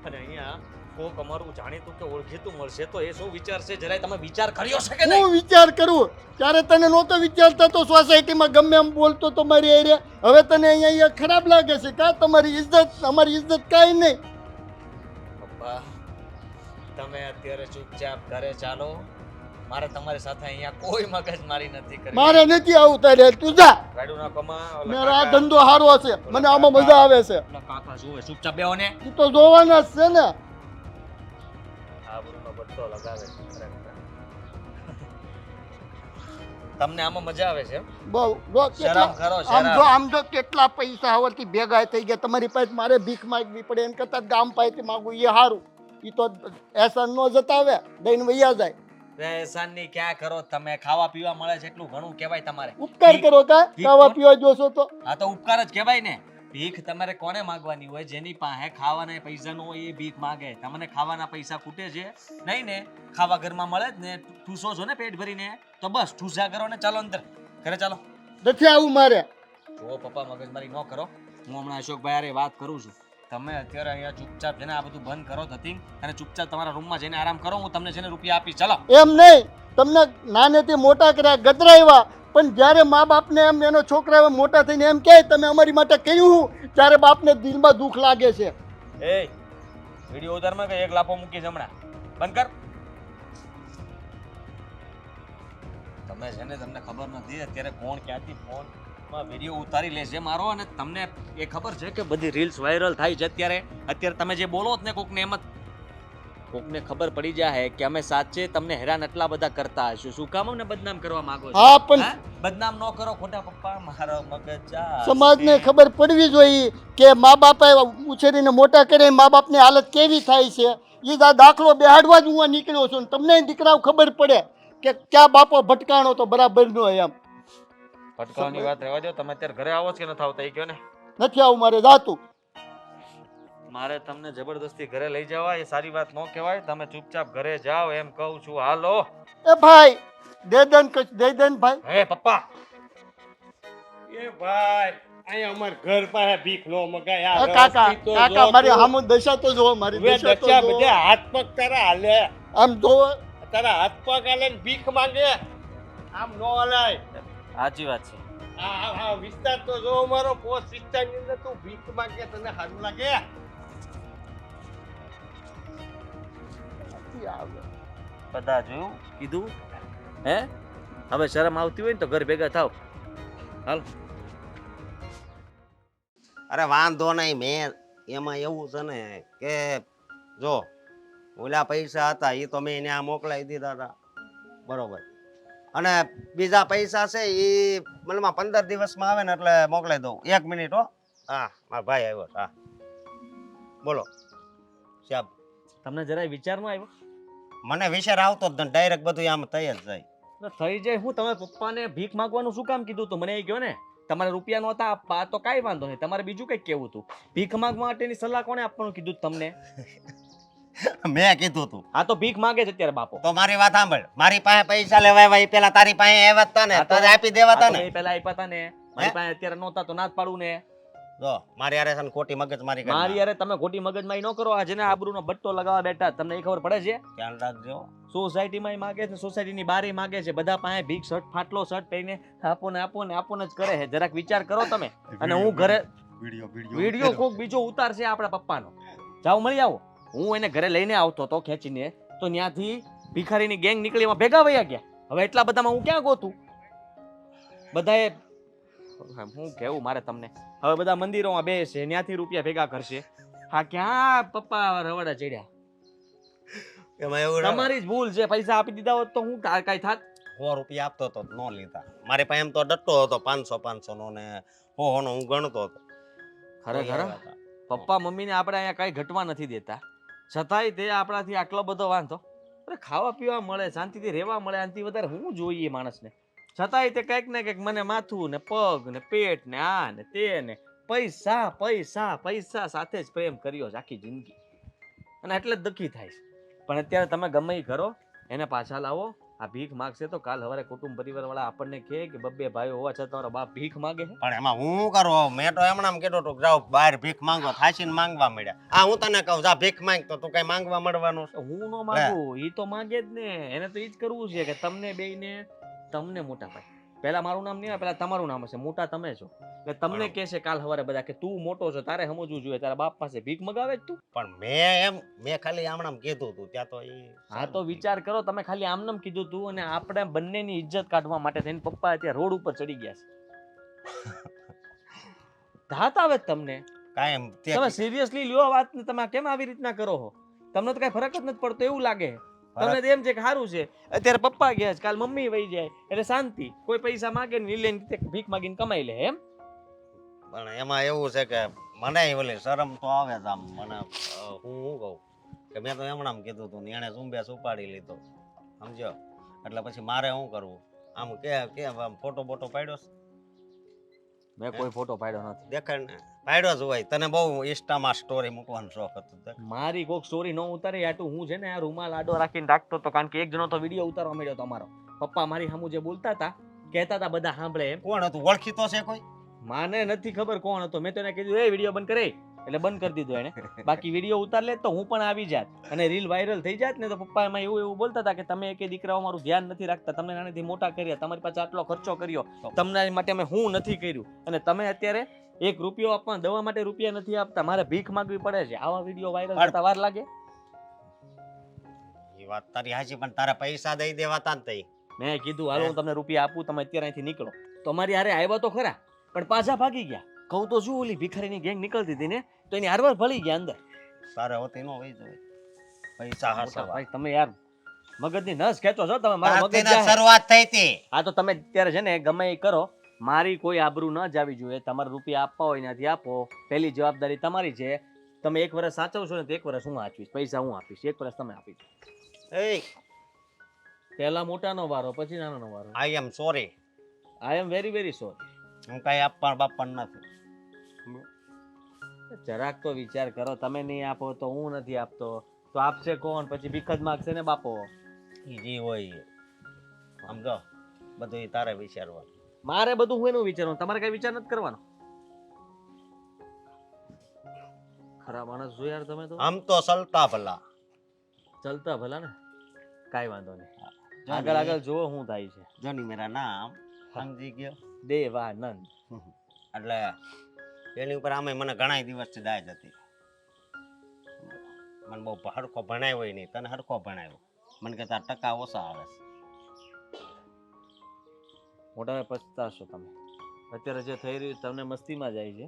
અને અહીંયા કોક અમારું જાણીતું કે ઓળખીતું મળશે તો એ શું વિચારશે? જરાય તમે વિચાર કર્યો છે કે નહીં? હું વિચાર કરું ત્યારે તને નહોતો વિચારતા તો સોસાયટીમાં ગમે એમ બોલતો તો મારી એરિયા. હવે તને અહીંયા ખરાબ લાગે છે કા? તમારી ઇજ્જત, અમારી ઇજ્જત કાંઈ નહીં. પપ્પા તમે અત્યારે ચૂપચાપ ઘરે ચાલો. મારે તમારી સાથે અહીંયા કોઈ મગજમારી નથી કરવી. મારે નથી આવું તારે. તું જા. ગાડું ના કમા. મારો આ ધંધો સારો છે, મને આમાં મજા આવે છે. કાકા શું ચૂપચાપ બેહો ને. તું તો જોવાના જ છે ને. આબરૂનો બટ્ટો લગાવે છે ખરેખર. તમને આમાં મજા આવે છે? બહુ જો શરમ કરો, શરમ. આમ જો કેટલા પૈસા હવરથી ભેગા થઈ ગયા તમારી પાસે. મારે ભીખ માંગવી પડે એમ કરતા ગામ પાસેથી માંગવું એ સારું. એ તો એહસાન નો જતાવે, દઈને વૈયા જાય. એહસાનની ક્યાં કરો તમે? ખાવા પીવા મળે છે એટલું ઘણું કહેવાય તમારે. ઉપકાર કરો કા? ખાવા પીવા જોશો તો હા તો ઉપકાર જ કહેવાય ને. ભીખ તમારે કોને માંગવાની હોય? જેની પાસે ખાવાના પૈસા ન હોય એ ભીખ માંગે. તમને ખાવાના પૈસા ખૂટે છે નહીં ને? ખાવા ઘરમાં મળે જ ને. ઠૂસો છો ને પેટ ભરીને, તો બસ ઠૂસા કરો ને ચાલો અંદર. ઘરે ચાલો. નથી આવું મારે. જો પપ્પા મગજમારી ન કરો. હું હમણાં અશોકભાઈ હારે વાત કરું છું. તમે અત્યારે અહીંયા ચૂપચાપ જઈને આ બધું બંધ કરો ધતિંગ, અને ચૂપચાપ તમારા રૂમમાં જઈને આરામ કરો. હું તમને છે ને રૂપિયા આપીશ. ચાલો. એમ નહીં, તમને નાનેથી મોટા કર્યા, ગદરાવ્યા, પણ જ્યારે મા બાપને એમ એનો છોકરા એવા મોટા થઈને એમ કહે તમે અમારી માટે કહ્યું, ત્યારે બાપને દિલમાં દુઃખ લાગે છે. એ વિડીયો ઉતારમાં કે એક લાફો મૂકીશ હમણાં. બંધ કર. તમે છે ને તમને ખબર નથી અત્યારે કોણ ક્યાંથી ફોનમાં વિડીયો ઉતારી લે છે મારો, અને તમને એ ખબર છે કે બધી રીલ્સ વાયરલ થાય છે અત્યારે તમે જે બોલો જ ને કોકને એમ જ કોકને ખબર પડી જાય કે અમે સાચે તમને હેરાન એટલા બધા કરતા હશું. શું કામ અમને બદનામ કરવા માંગો છો? હા પણ બદનામ ન કરો ખોટા પપ્પા. મારો મગજ જા. સમાજને ખબર પડવી જોઈએ કે મા બાપે ઉછેરીને મોટા કરે, મા બાપની હાલત કેવી થાય છે. એ દાખલો બેહાડવા જ હું નીકળ્યો છું. તમને દીકરાઓ ખબર પડે કે ક્યાં બાપો ભટકાણો તો બરાબર નો એમ. ભટકાવાની વાત રહેવા દો. તમે અત્યારે ઘરે આવો છો કે નથી આવતા એ કહો ને. નથી આવું મારે જાતું. મારે તમને જબરદસ્તી ઘરે લઈ જવા એ સારી વાત ન કહેવાય. તમે ચૂપચાપ ઘરે જાઓ એમ કહું છું. હાલો. એ ભાઈ દે દન ભાઈ. હે પપ્પા. એ ભાઈ અહીંયા અમાર ઘર પાસે ભીખ નો મગાય. આ કાકા રસ્તી તો કાકા જો મારી તું. હામું દશા તો જોવો, મારી હવે દશા તો દચ્યા જોવો. બધા હાથ પગ તારા હાલે. આમ જોવો. તારા હાથ પગ હાલે ને ભીખ માંગે. આમ નો હલાય. સાચી વાત છે. આ વિસ્તાર તો જો અમારો પોસ્ટ વિસ્તારની અંદર તું ભીખ માંગે તને સારું લાગે? બધા જોયું કીધું હે? હવે શરમ આવતી હોય ને તો ઘર ભેગા થાવ. હાલ. અરે વાંધો નહીં, મેં એમાં એવું છે ને કે જો ઓલા પૈસા હતા એ તો મેં એને આ મોકલાવી દીધા હતા, બરોબર. અને બીજા પૈસા છે એ મતલબમાં 15 દિવસમાં આવે ને એટલે મોકલાઈ દઉં. 1 મિનિટ હો. હા, મારા ભાઈ આવ્યો. હા બોલો સાહેબ. તમને જરાય વિચાર ન આવ્યો? મને વિચાર આવતો જ ડાયરેક્ટ બધું આમ થઈ જ જાય. એટલે થઈ જાય. હું તમે પપ્પાને ભીખ માંગવાનું શું કામ કીધું તું? મને એ કહો ને. તમારે રૂપિયા નહોતા આપવા તો કાંઈ વાંધો નહીં, તમારે બીજું કંઈક કેવું હતું. ભીખ માંગવા માટેની સલાહ કોણે આપવાનું કીધું તમને? મેં કીધું તું. આ તો ભીખ માંગે છે અત્યારે બાપો. તો મારી વાત સાંભળ, મારી પાસે પૈસા લેવા આવ્યા એ પેલા તારી પાસે આવ્યા હતા ને, આ તો- તારે આપી દેવા હતા આ તો ને. મેં પહેલા આપ્યા હતા ને, મારી પાસે અત્યારે નહોતા તો ના જ પાડું ને. જો મારી હારે છે ને ખોટી મગજ મારી મારી યાર તમે ખોટી મગજમારી ન કરો. આ જેને આબરૂનો બટ્ટો લગાવવા બેઠા તમને એ ખબર પડે છે? ધ્યાન રાખજો. સોસાયટીમાં માગે છે, સોસાયટીની બારે માગે છે, બધા પાસે ભીખ શર્ટ ફાટલો શર્ટ પહેરીને આપો ને આપો ને આપો ને જ કરે છે. જરાક વિચાર કરો તમે. અને હું ઘરે વિડીયો કોક બીજો ઉતારશે આપણા પપ્પાનો. જાઓ મળી આવો. હું એને ઘરે લઈને આવતો હતો ખેંચીને, તો ત્યાંથી ભિખારીની ગેંગ નીકળી, એમાં ભેગા વયા ગયા. હવે એટલા બધામાં હું ક્યાં ગોતું? બધાએ હું કેવું મારે તમને, હવે બધા મંદિરોમાં બેસે, ત્યાંથી રૂપિયા ભેગા કરશે. હા ક્યાં પપ્પા રવાડા ચડ્યા. એમાં એવું ના હોય. તમારી જ ભૂલ છે. પૈસા આપી દીધા હોત તો હું કાંઈ થાત. 100 રૂપિયા આપતો તો ન લીધા. મારી પાસે એમ તો ડટ્ટો હતો 500 નો ને 100 નો હું ગણતો હતો. ખરેખર પપ્પા મમ્મીને આપણે અહીંયા કાંઈ ઘટવા નથી દેતા, છતાંય તે આપણાથી આટલો બધો વાંધો. અરે ખાવા પીવા મળે, શાંતિથી રહેવા મળે, આનાથી વધારે હું જોઈએ માણસને. છતાંય તે કંઈક ને કંઈક મને માથું ને પગ ને પેટ ને આ ને તે ને પૈસા પૈસા પૈસા સાથે જ પ્રેમ કર્યો છે આખી જિંદગી. અને એટલે જ દુઃખી થાય છે. પણ અત્યારે તમે ગમે એ કરો, એને પાછા લાવો. આ ભીખ માગશે તો કાલ સવારે કુટુંબ પરિવાર વાળા આપણને કહે કે બબ્બે ભાઈઓ હોવા છતાં તમારો બાપ ભીખ માગે છે. પણ એમાં હું શું કરું? મેં તો એમણામ કીધું હતું જાઓ બહાર ભીખ માંગો, થાચીને માંગવા મળ્યા. આ હું તને કહું જા ભીખ માંગ તો તું કઈ માંગવા મળવાનું છે? હું નો માંગુ, ઈ તો માંગે જ ને. એને તો ઈ જ કરવું છે કે તમને બેયને, તમને મોટા ભાઈ, પહેલા મારું નામ નહીં આવે, પહેલા તમારું નામ હશે, મોટા તમે છો. એટલે તમને કહેશે કાલ સવારે બધા કે તું મોટો છો, તારે સમજવું જોઈએ. તારા બાપ પાસે ભીખ મગાવે જ તું. પણ મેં ખાલી આમણામ કીધું હતું ત્યાં તો એ હા તો વિચાર કરો, તમે ખાલી આમનામ કીધું તું અને આપણે બંનેની ઇજ્જત કાઢવા માટે થઈને પપ્પા અત્યારે રોડ ઉપર ચડી ગયા છે. ધાત આવે જ તમને. કાયમ તમે સિરિયસલી લ્યો વાત ને, તમે કેમ આવી રીતના કરો છો? તમને તો કઈ ફરક જ નથી પડતો એવું લાગે. તમને તો એમ છે કે સારું છે, અત્યારે પપ્પા ગયા છે, કાલ મમ્મી વહી જાય એટલે શાંતિ. કોઈ પૈસા માગે ને લઈને ભીખ માગીને કમાઈ લે એમ. પણ એમાં એવું છે કે મને ઓલી શરમ તો આવે છે આમ. મને હું શું કહું કે મેં તો એમણામ કીધું હતું ને એને ઝુંબેશ ઉપાડી લીધો, સમજ્યો? એટલે પછી મારે શું કરવું? આમ કે આમ ફોટો બોટો પાડ્યો છે? મેં કોઈ ફોટો પાડ્યો નથી. દેખાડ ને, પાડ્યો જ હોય. તને બહુ ઇન્સ્ટામાં સ્ટોરી મૂકવાનો શોખ હતો. મારી કોઈક સ્ટોરી ન ઉતારે આટું હું છે ને આ રૂમાલ આડો રાખીને રાખતો હતો, કારણ કે એક જણો તો વિડીયો ઉતારવા મળ્યો હતો અમારો. પપ્પા મારી સામું જે બોલતા હતા, કહેતા હતા બધા સાંભળે એમ. કોણ હતું? ઓળખીતો છે કોઈ? માને નથી ખબર કોણ હતો. મેં તો એને કીધું એ વિડીયો બંધ કરે, એટલે બંધ કરી દીધો એને. બાકી વિડીયો ઉતાર લે તો હું પણ આવી જાત અને રીલ વાયરલ થઈ જાત ને. તો પપ્પા એમાં એવું બોલતા હતા કે તમે એક દીકરાઓ મારું ધ્યાન નથી રાખતા, તમને નાનેથી મોટા કર્યા, તમારી પાસે આટલો ખર્ચો કર્યો, તમને માટે મેં હું નથી કર્યું, અને તમે અત્યારે 1 રૂપિયો આપવા દવા માટે રૂપિયા નથી આપતા, મારે ભીખ માંગવી પડે છે. આવા વિડીયો વાયરલ થતા વાર લાગે? એ વાત તારી હાચી, પણ તારા પૈસા દઈ દેવાતા ને તઈ. મેં કીધું હાલો હું તમને રૂપિયા આપું, તમે અત્યારે અહીંથી નીકળો. તો અમારી હારે આવ્યા તો ખરા, પણ પાછા ભાગી ગયા. કહું તો શું, ઓલી ભિખારીની ગેંગ નીકળતી હતી ને, તો એની હારવાર ભળી ગયા અંદર. તારે હોતી નો વઈ જાય પૈસા હાસવા. ભાઈ તમે યાર મગજની નસ ખેંચો છો તમે. મારો મગજ તારથી જાય. શરૂઆત થઈ હતી. હા તો તમે અત્યારે છે ને ગમે એ કરો, મારી કોઈ આબરૂ ન જાવી જોઈએ. તમારે રૂપિયા આપવા હોય ત્યાંથી આપો. પહેલી જવાબદારી તમારી છે. તમે 1 વર્ષ સાચવશો ને તો 1 વર્ષ હું સાચવીશ, પૈસા હું આપીશ. 1 વર્ષ તમે આપીશ. એ પહેલા મોટાનો વારો, પછી નાનાનો વારો. I am sorry. I am very very sorry. હું કઈ આપવા બાપા નથી. જરાક તો વિચાર કરો. તમે નહીં આપો તો હું નથી આપતો, તો આપશે કોણ? પછી ભીખ જ માગશે ને બાપો. ઈ જે હોય એ. સમજો, બધું ઈ તારે વિચારવાનું. મારે બધું હું એનું વિચારવાનું, તમારે કઈ વિચાર નથી કરવાનો. ખરા માણસ જો યાર તમે તો. આમ તો સલતા ભલા. ચલતા ભલા ને, કાઈ વાંધો નહીં. આગળ આગળ જુઓ શું થાય છે. જોની મેરા નામ સમજી ગયો? દેવાનંદ. એટલે એની ઉપર આમે મને ઘણા દિવસથી દાજ હતી. મને બહુ હરખો ભણાવ્યો હોય નહીં, તને હરખો ભણાવ્યો. મને કે તાર ટકા ઓછા આવે છે. મોટા પછતાશો તમે. અત્યારે જે થઈ રહ્યું તમને મસ્તીમાં જાય છે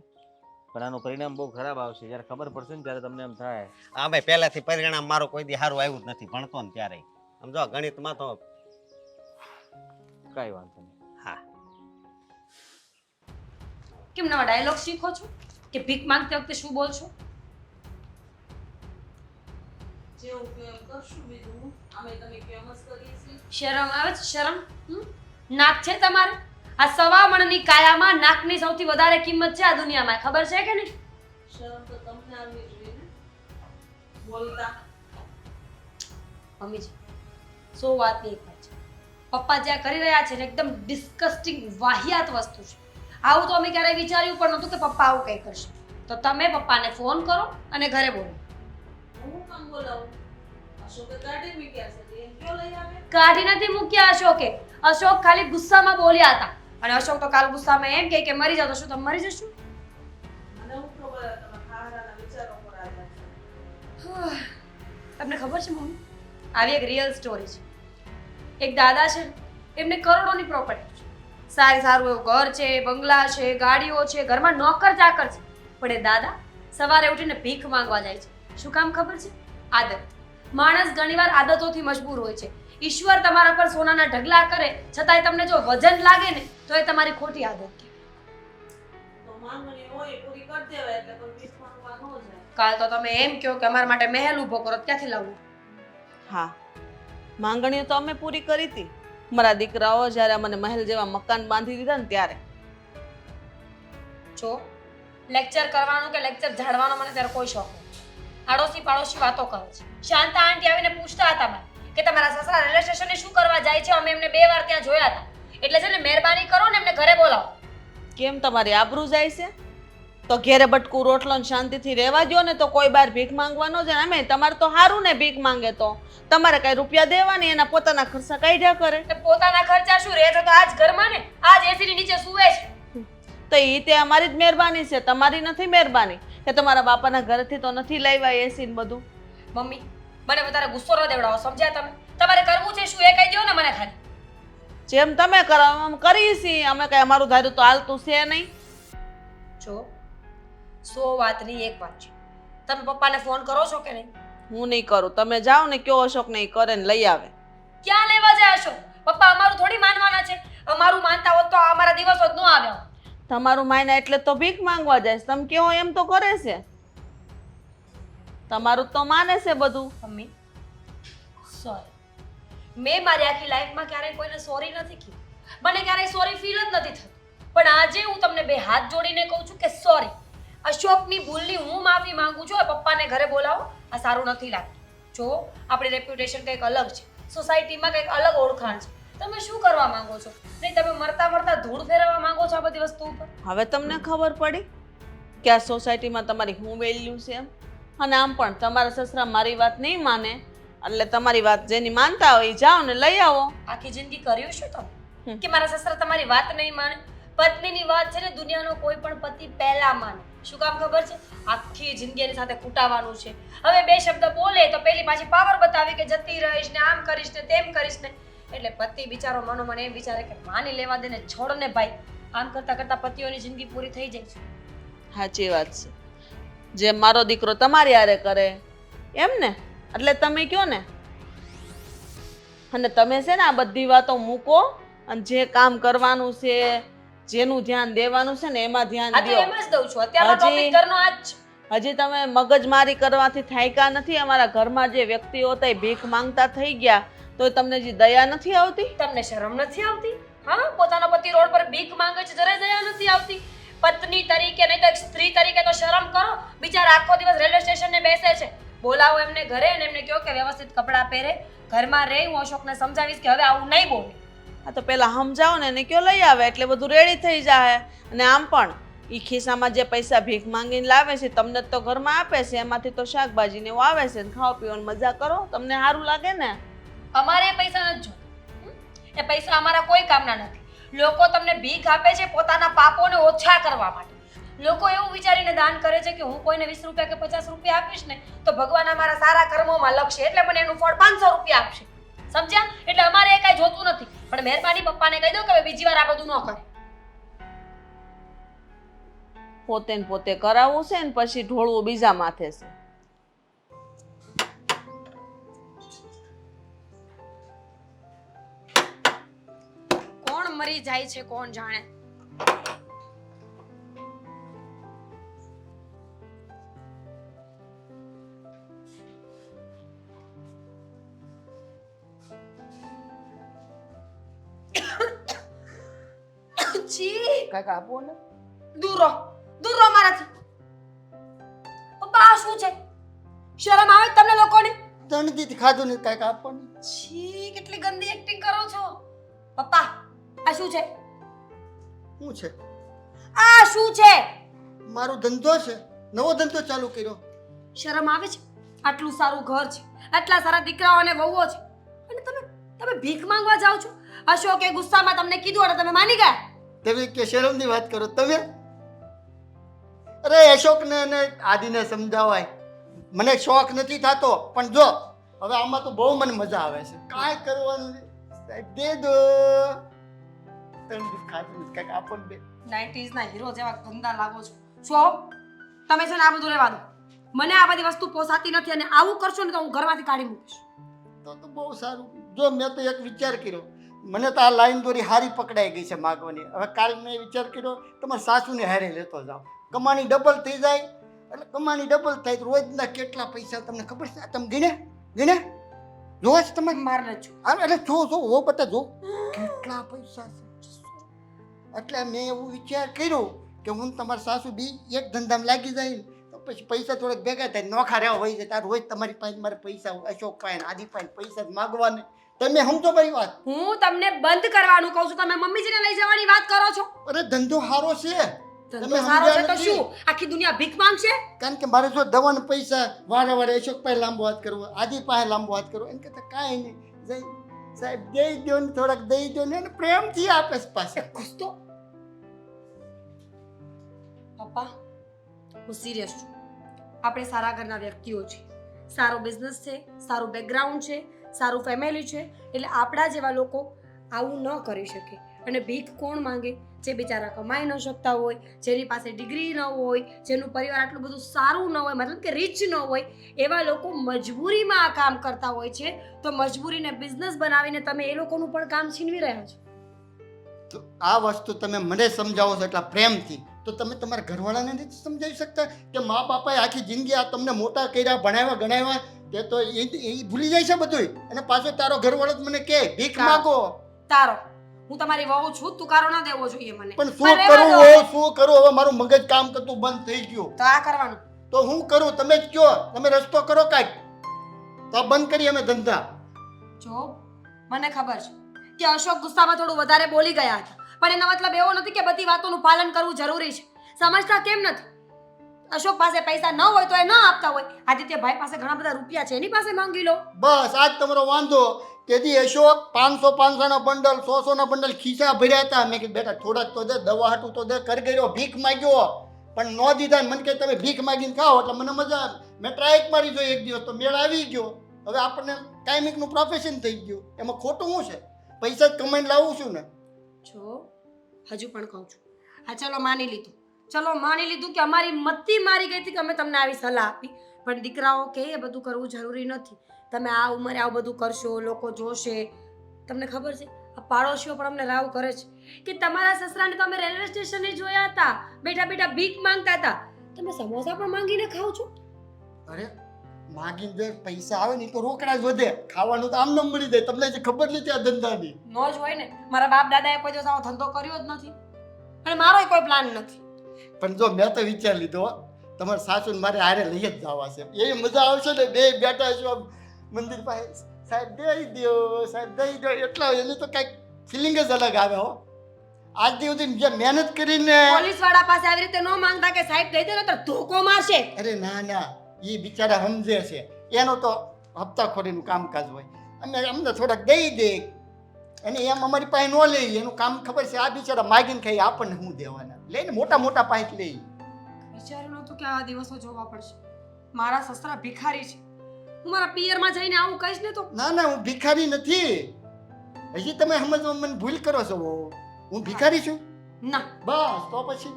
પણ આનું પરિણામ બહુ ખરાબ આવશે જ્યારે ખબર પડશે ને ત્યારે તમને એમ થાય આ ભાઈ પહેલાથી પરિણામ મારું કોઈ દી સારું આવ્યું જ નથી ભણતો ને ત્યારે સમજો ગણિતમાં તો કાંઈ વાંધો નહીં. હા કેમ નવા ડાયલોગ શીખો છો કે ભીખ માંગતી વખતે શું બોલશો? જેવું કહો એમ કરશું, બીજું અમે તમે કેમ જ કરીએ છીએ. શરમ આવે છે? શરમ? નાક છે તમારે? આ સવા મણની કાયામાં નાકની સૌથી વધારે કિંમત છે આ દુનિયામાં, ખબર છે કે નહીં? શરમ તો તમને આવવી જોઈએ ને બોલતા. મમ્મીજી, સો વાતની એક વાત છે. પપ્પા જ્યાં કરી રહ્યા છે ને એકદમ ડિસ્કસ્ટિંગ વાહિયાત વસ્તુ છે. આવું તો અમે ક્યારેય વિચાર્યું પણ નહોતું કે પપ્પા આવું કંઈ કરશે. તો તમે પપ્પાને ફોન કરો અને ઘરે બોલો. હું કામ બોલાવું? અશોકે કાઢી મૂક્યા છે તો એમ કયો લઈ આવે? કાઢી નથી મૂક્યા અશોકે. અશોક ખાલી ગુસ્સામાં બોલ્યા હતા અને અશોક તો કાલ ગુસ્સામાં એમ કહે કે મરી જાવ તો શું તમે મરી જશો? મને હું ખબર હતી તમે ખારાના વિચારો પર આવ્યા છો. તમને ખબર છે મમ્મી, આવી એક રિયલ સ્ટોરી છે. એક દાદા છે ને, એમને કરોડોની પ્રોપર્ટી છે, સારું એવું ઘર છે, બંગલા છે, ગાડીઓ છે, ઘરમાં નોકર ચાકર છે. પણ એ દાદા સવારે ઉઠીને ભીખ માંગવા જાય છે. શું કામ ખબર છે? આદત. માણસ ઘણીવાર આદતોથી મજબૂર હોય છે. ઈશ્વર તમારા પર સોનાના ઢગલા કરે છતાંય તમને જો વજન લાગે ને તો એ તમારી ખોટી આદત કહેવાય. તો માંગણી હોય પૂરી કરી દેવાય એટલે કોઈ ભીખ માંગવા ન જાય. કાલ તો તમે એમ કહો કે અમારા માટે મહેલ ઊભો કરો, ક્યાંથી લાવવું? હા, માંગણીઓ તો અમે પૂરી કરી હતી. મારા દીકરાઓ જ્યારે મને મહેલ જેવા મકાન બાંધી દીધા ને ત્યારે. જો લેક્ચર કરવાનું કે લેક્ચર ઝાડવાનો મને ત્યારે કોઈ શોખ નથી. આડોશી પાડોશી વાતો કરે છે. શાંતા આંટી આવીને પૂછતા હતા મને કે તમારા સસરા રેલવે સ્ટેશને શું કરવા જાય છે, અમે એમને 2 વાર ત્યાં જોયા હતા. એટલે છે ને મહેરબાની કરો ને એમને ઘરે બોલાવો. કેમ તમારી આબરૂ જાય છે? તો ઘેરે બટકું રોટલો ને શાંતિથી રહેવા દ્યો ને તો કોઈ બાર ભીખ માંગવા ન જાય. અમે તમારે તો સારું ને ભીખ માંગે તો તમારે કઈ રૂપિયા દેવાની એના પોતાના ખર્ચા કાઢ્યા કરે. એટલે પોતાના ખર્ચા શું રહે છે તો આજ ઘરમાં ને આજ એસીની નીચે સૂવે છે. તો એ તે અમારી જ મહેરબાની છે, તમારી નથી મહેરબાની કે તમારા બાપાના ઘરેથી તો નથી લાવ્યા એસી ને બધું. મમ્મી, મને વધારે ગુસ્સો ન દેવડાવો, સમજ્યા તમે? તમારે કરવું છે શું એ કહી દો ને મને ખાલી. જેમ તમે કરો એમ કરીએ છીએ અમે. કઈ અમારું ધાર્યું તો હાલતું છે નહીં. જો 100 વાતની એક વાત છે, તમે પપ્પાને ફોન કરો છો કે નહીં? હું નહીં કરું. તમે જાઓ ને કયો અશોક ને ઈ કરે ને લઈ આવે. ક્યાં લેવા જાય છો? પપ્પા અમારું થોડી માનવાના છે. અમારું માનતા હોત તો અમારા દિવસો જ ન આવ્યા હોત. તમારું માયના એટલે તો ભીખ માંગવા જાય છે. તમે કહો એમ તો કરે છે. તમારું તો માને છે બધું. મમ્મી સોરી, મેં મારી આખી લાઈફમાં ક્યારેય કોઈને સોરી નથી કીધું. મને ક્યારેય સોરી ફીલ જ નથી થતું. પણ આજે હું તમને 2 હાથ જોડીને કહું છું કે સોરી. અશોકની ભૂલની હું માફી માંગુ છું. પપ્પાને ઘરે બોલાવો, આ સારું નથી લાગતું. જો આપણી રેપ્યુટેશન કંઈક અલગ છે, સોસાયટીમાં કંઈક અલગ ઓળખાણ છે. તમે શું કરવા માંગો છો? નહીં તમે મરતા મરતા ધૂળ ફેરવવા માંગો છો આ બધી વસ્તુ ઉપર? હવે તમને ખબર પડી કે આ સોસાયટીમાં તમારી શું વેલ્યુ છે એમ. અને આમ પણ તમારા સસરા મારી વાત નહીં માને એટલે તમારી વાત જેની માનતા હોય જાઓ ને લઈ આવો. આખી જિંદગી કર્યું શું તમે કે મારા સસરા તમારી વાત નહીં માને? પત્નીની વાત છે ને દુનિયાનો કોઈ પણ પતિ પહેલા માને. શું કામ ખબર છે? આખી જિંદગી એની સાથે કૂટાવાનું છે. હવે 2 શબ્દ બોલે તો પેલી પાછી પાવર બતાવે કે જતી રહીશ ને આમ કરીશ ને તેમ કરીશ ને. એટલે પતિ બિચારો મનોમન એમ વિચારે કે માની લેવા દે ને છોડ ને ભાઈ. આમ કરતા કરતા પતિઓની જિંદગી પૂરી થઈ જાય છે. સાચી વાત છે. જેમ મારો દીકરો તમારી હારે કરે એમ ને એટલે તમે કયો ને. અને તમે છે ને આ બધી વાતો મૂકો અને જે કામ કરવાનું છે, જેનું ધ્યાન દેવાનું છે ને એમાં ધ્યાન આ તો દો. એમ જ દઉં છું. અત્યારનો ટોપિક ઘરનો આ જ છે. હજી તમે મગજમારી કરવાથી થાક્યા નથી. અમારા ઘરમાં જે વ્યક્તિઓ હતા એ ભીખ માંગતા થઈ ગયા તો તમને જે દયા નથી આવતી? તમને શરમ નથી આવતી? હા, પોતાનો પતિ રોડ પર ભીખ માંગે છે, જરાય દયા નથી આવતી? પત્ની તરીકે નહીં તો એક સ્ત્રી તરીકે તો શરમ કરો. બિચારા આખો દિવસ રેલવે સ્ટેશને બેસે છે. બોલાવો એમને ઘરે અને એમને કહો કે વ્યવસ્થિત કપડાં પહેરે, ઘરમાં રહે. હું અશોકને સમજાવીશ કે હવે આવું નહીં બોલે. આ તો પેલા સમજાવો ને એને કયો લઈ આવે એટલે બધું રેડી થઈ જાય. અને આમ પણ ઈ ખિસ્સામાં જે પૈસા ભીખ માંગીને લાવે છે તમને તો ઘરમાં આપે છે, એમાંથી તો શાકભાજી ને એવું આવે છે ને ખાઓ પીવાની મજા કરો. તમને સારું લાગે ને? અમારે એ પૈસા નથી જોતા. એ પૈસા અમારા કોઈ કામના નથી. લોકો તમને ભીખ આપે છે પોતાના પાપોને ઓછા કરવા માટે. લોકો એવું વિચારીને દાન કરે છે કે હું કોઈને 20 રૂપિયા કે 50 રૂપિયા આપીશ ને તો ભગવાન અમારા સારા કર્મોમાં લખશે એટલે મને એનું ફળ 500 રૂપિયા આપશે. સમજ્યા? એટલે અમારે એ કાંઈ જોતું નથી. પણ મહેરબાની પપ્પાને કહી દો કે હવે બીજી વાર આ બધું ન કરે. પોતે ને પોતે કરાવવું છે ને પછી ઢોળવું બીજા માથે છે. કોણ મરી જાય છે કોણ જાણે. છી, કાંઈક આપો ને. દૂર રહો મારાથી. પપ્પા આ શું છે? શરમ આવે તમને લોકોને? દંડથી ખાધું ને કાંઈક આપો ને. છી, કેટલી ગંદી એક્ટિંગ કરો છો. પપ્પા આ શું છે? શું છે? આ શું છે? મારો ધંધો છે, નવો ધંધો ચાલુ કર્યો. શરમ આવે છે? આટલું સારું ઘર છે, આટલા સારા દીકરાઓ અને વહુઓ છે, અને તમે ભીખ માંગવા જાઓ છો? અશોકે ગુસ્સામાં તમને કીધું અને તમે માની ગયા? તમે કે શરમની વાત કરો તમે? અરે અશોકને અને આદિને સમજાવાય. મને શોખ નથી થતો, પણ જો હવે આમાં તો બહુ મને મજા આવે છે. કાંઈ કરવાનું નહીં. સાહેબ દે દો. તમે ખાધું ને કાંઈક આપો ને બે. 90s ના હીરો જેવા ગંદા લાગો છો. શું તમે છે ને આ બધું રહેવા દો. મને આ બધી વસ્તુ પોસાતી નથી અને આવું કરશો ને તો હું ઘરમાંથી કાઢી મૂકીશ. તો બહુ સારું. જો મેં તો એક વિચાર કર્યો. મને તો આ લાઈન દોરી હારી પકડાઈ ગઈ છે માગવાની. હવે કાલ મેં વિચાર કર્યો તમારા સાસુને હારે લેતો જાઓ. કમાણી ડબલ થઈ જાય. એટલે કમાણી ડબલ થાય તો રોજના કેટલા પૈસા તમને ખબર છે? તમે ગીને જોવા છે તમે? માર નજો. એટલે જો હો બતા જો કેટલા પૈસા છે. એટલે મેં એવું વિચાર કર્યો કે હું તમારા સાસુ બી એક ધંધામાં લાગી જાય ને તો પછી પૈસા થોડાક ભેગા થાય, નોખા રહેવા હોય છે. તાર રોજ તમારી પાસે મારે પૈસા, અશોક પાસે આદિ પાસે પૈસા જ માગવાને. તમે સમજો મારી વાત? હું તમને બંધ કરવાનું કહું છું, તમે મમ્મીજીને લઈ જવાની વાત કરો છો. અરે ધંધો સારો છે. ધંધો સારો છે તો શું આખી દુનિયા ભીખ માંગશે? કારણ કે મારે જો દવાના પૈસા વારે અશોક પાસે લાંબો હાથ કરવો, આદિ પાસે લાંબો હાથ કરવો, એમ કરતા કાંઈ નહીં. જઈ સાહેબ દઈ દો ને, થોડાક દઈ દો ને, અને પ્રેમથી આપે છે પાસે. ગુસ્સો. પપ્પા હું સિરિયસ છું. આપણે સારા ઘરના વ્યક્તિઓ છીએ, સારો બિઝનેસ છે, સારું બેકગ્રાઉન્ડ છે, સારું ફેમિલી છે, એટલે આપણા જેવા લોકો આવું ન કરી શકે. અને ભીખ કોણ માંગે? જે બિચારા કમાઈ ન શકતા હોય, જેની પાસે ડિગ્રી ન હોય, જેનું પરિવાર આટલું બધું સારું ન હોય, મતલબ કે રીચ ન હોય, એવા લોકો મજબૂરીમાં આ કામ કરતા હોય છે. તો મજબૂરીને બિઝનેસ બનાવીને તમે એ લોકોનું પણ કામ છીનવી રહ્યા છો. તો આ વસ્તુ તમે મને સમજાવો છો એટલા પ્રેમથી, તો તમે તમારા ઘરવાળાને નથી સમજાવી શકતા કે મા બાપાએ આખી જિંદગી આ તમને મોટા કર્યા, ભણાવ્યા, ગણાવ્યા, તે તો એ ભૂલી જાય છે બધું. અને પાછો તારો ઘરવાળો જ મને કહે ભીખ માગો. તારો હું તમારી વહુ છું, તુકારો ના દેવો જોઈએ મને. પણ શું કરું હોય, શું કરું? હવે મારું મગજ કામ કરતું બંધ થઈ ગયું. તો આ કરવાનું. તો હું કરું? તમે જ કહો. તમે રસ્તો કરો કાંઈક. તો બંધ કરીએ અમે ધંધા. જો મને ખબર છે કે અશોક ગુસ્સામાં થોડું વધારે બોલી ગયા હતા, પણ એનો મતલબ એવો નથી કે બધી વાતોનું પાલન કરવું જરૂરી છે. સમજતા કેમ નથી? અશોક પાસે પૈસા ન હોય તો એ ન આપતા હોય. આદિત્યભાઈ પાસે ઘણા બધા રૂપિયા છે, એની પાસે માંગી લો. બસ આજ તમારો વાંધો. તેથી અશોક 500 ના બંડલ, 100 ના બંડલ ખીસા ભર્યા હતા. મેં કીધું બેટા થોડાક તો દે, દવા હાટું તો દે. કરી ગયો, ભીખ માગ્યો, પણ ન દીધા. મને કે તમે ભીખ માગીને ખાઓ એટલે મને મજા આવે. મેં ટ્રાય મારી જોઈ એક દિવસ, તો મેળ આવી ગયો. હવે આપણને ટાઈમિંગનું પ્રોફેશન થઈ ગયું. એમાં ખોટું શું છે? પૈસા જ કમાઈને લાવું છું ને. જો હજુ પણ કહું છું, હા ચલો માની લીધું કે અમારી મત્તી મારી ગઈ હતી કે અમે તમને આવી સલાહ આપી, પણ દીકરાઓ કે એ બધું કરવું જરૂરી નથી. તમે આ ઉંમરે આવું બધું કરશો, લોકો જોશે. તમને ખબર છે આ પાડોશીઓ પણ અમને રાવ કરે છે કે તમારા સસરાને તો અમે રેલવે સ્ટેશને જોયા હતા, બેઠા બેઠા ભીખ માંગતા હતા. તમે સમોસા પણ માંગીને ખાઓ છો? અરે માગીને જે પૈસા આવે ને તો રોકડા જ વધે, ખાવાનું તો આમ ન મળી જાય. તમને જે ખબર નથી આ ધંધાની. નો જ હોય ને. મારા બાપ દાદાએ કોઈ દિવસ આવો ધંધો કર્યો જ નથી અને મારો કોઈ પ્લાન નથી. પણ જો મેં તો વિચાર લીધો, તમારા સાસુને મારે હારે લઈ જ જવા છે. એ મજા આવશે ને. બે બેઠા છો મંદિર પાસે, સાહેબ દઈ દો, સાહેબ દઈ દો, એટલા એની તો કંઈક ફિલિંગ જ અલગ આવે. હો આજ સુધી જે મહેનત કરીને પોલીસ વાળા પાસે આવી રીતે ન માંગતા કે સાહેબ દઈ દે ને તો ધોકો મારશે. અરે ના, એ બિચારા સમજે છે. એનો તો હપ્તાખોરીનું કામકાજ હોય. અને અમને થોડાક દઈ દે અને એમ અમારી પાસે ન લે. એનું કામ ખબર છે. આ બિચારા માગીને ખાઈ, આપણને શું દેવાના? લઈને મોટા પાસે લઈ. વિચાર્યું નહોતું કે આવા દિવસો જોવા પડશે. મારા સસરા ભિખારી છે. હું મારા પિયરમાં જઈને આવું કહીશ ને તો. ના હું ભિખારી નથી. હજી તમે સમજવા મને ભૂલ કરો છો. હું ભિખારી છું? ના બસ તો પછી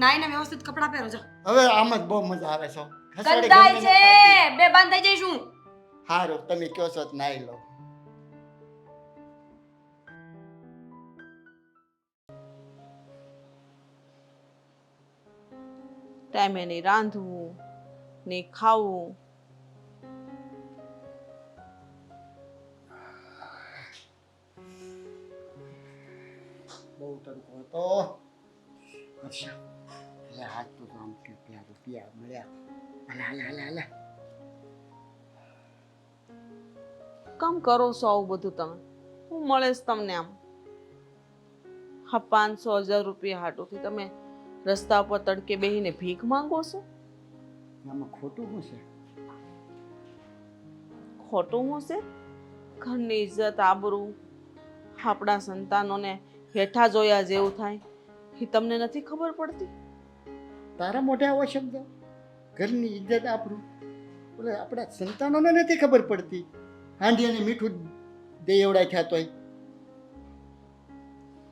નાઈને વ્યવસ્થિત કપડાં પહેરો જા. હવે આમ જ બહુ મજા આવે છે ખસેડી ગંધાય ગમે છે, ને પાછી. બેભાન થઈ જઈશું. હારું તમે કહો છો તો નાઈ લો. ટાઈમે નહીં રાંધવું નહીં ખાવું. બહુ તડકો હતો. અચ્છા એટલે હાથ તો આમ રૂપિયા મળ્યા. હાલે હાલે હાલે હાલે. કામ કરો છો આવું બધું તમે? શું મળે છે તમને આમ? હા, 500-1000 રૂપિયા હાટુથી તમે રસ્તા પર તડકે બેહીને ભીખ માંગો છો? આમાં ખોટું શું છે? ખોટું શું છે? ઘરની ઇજ્જત આબરૂ આપણા સંતાનોને હેઠા જોયા જેવું થાય એ તમને નથી ખબર પડતી? તારા મોઢે આવો શબ્દ? ઘરની ઇજ્જત આપણું બોલે આપણા સંતાનોને નથી ખબર પડતી. હાંડી અને મીઠું દે એવડા થયા તોય.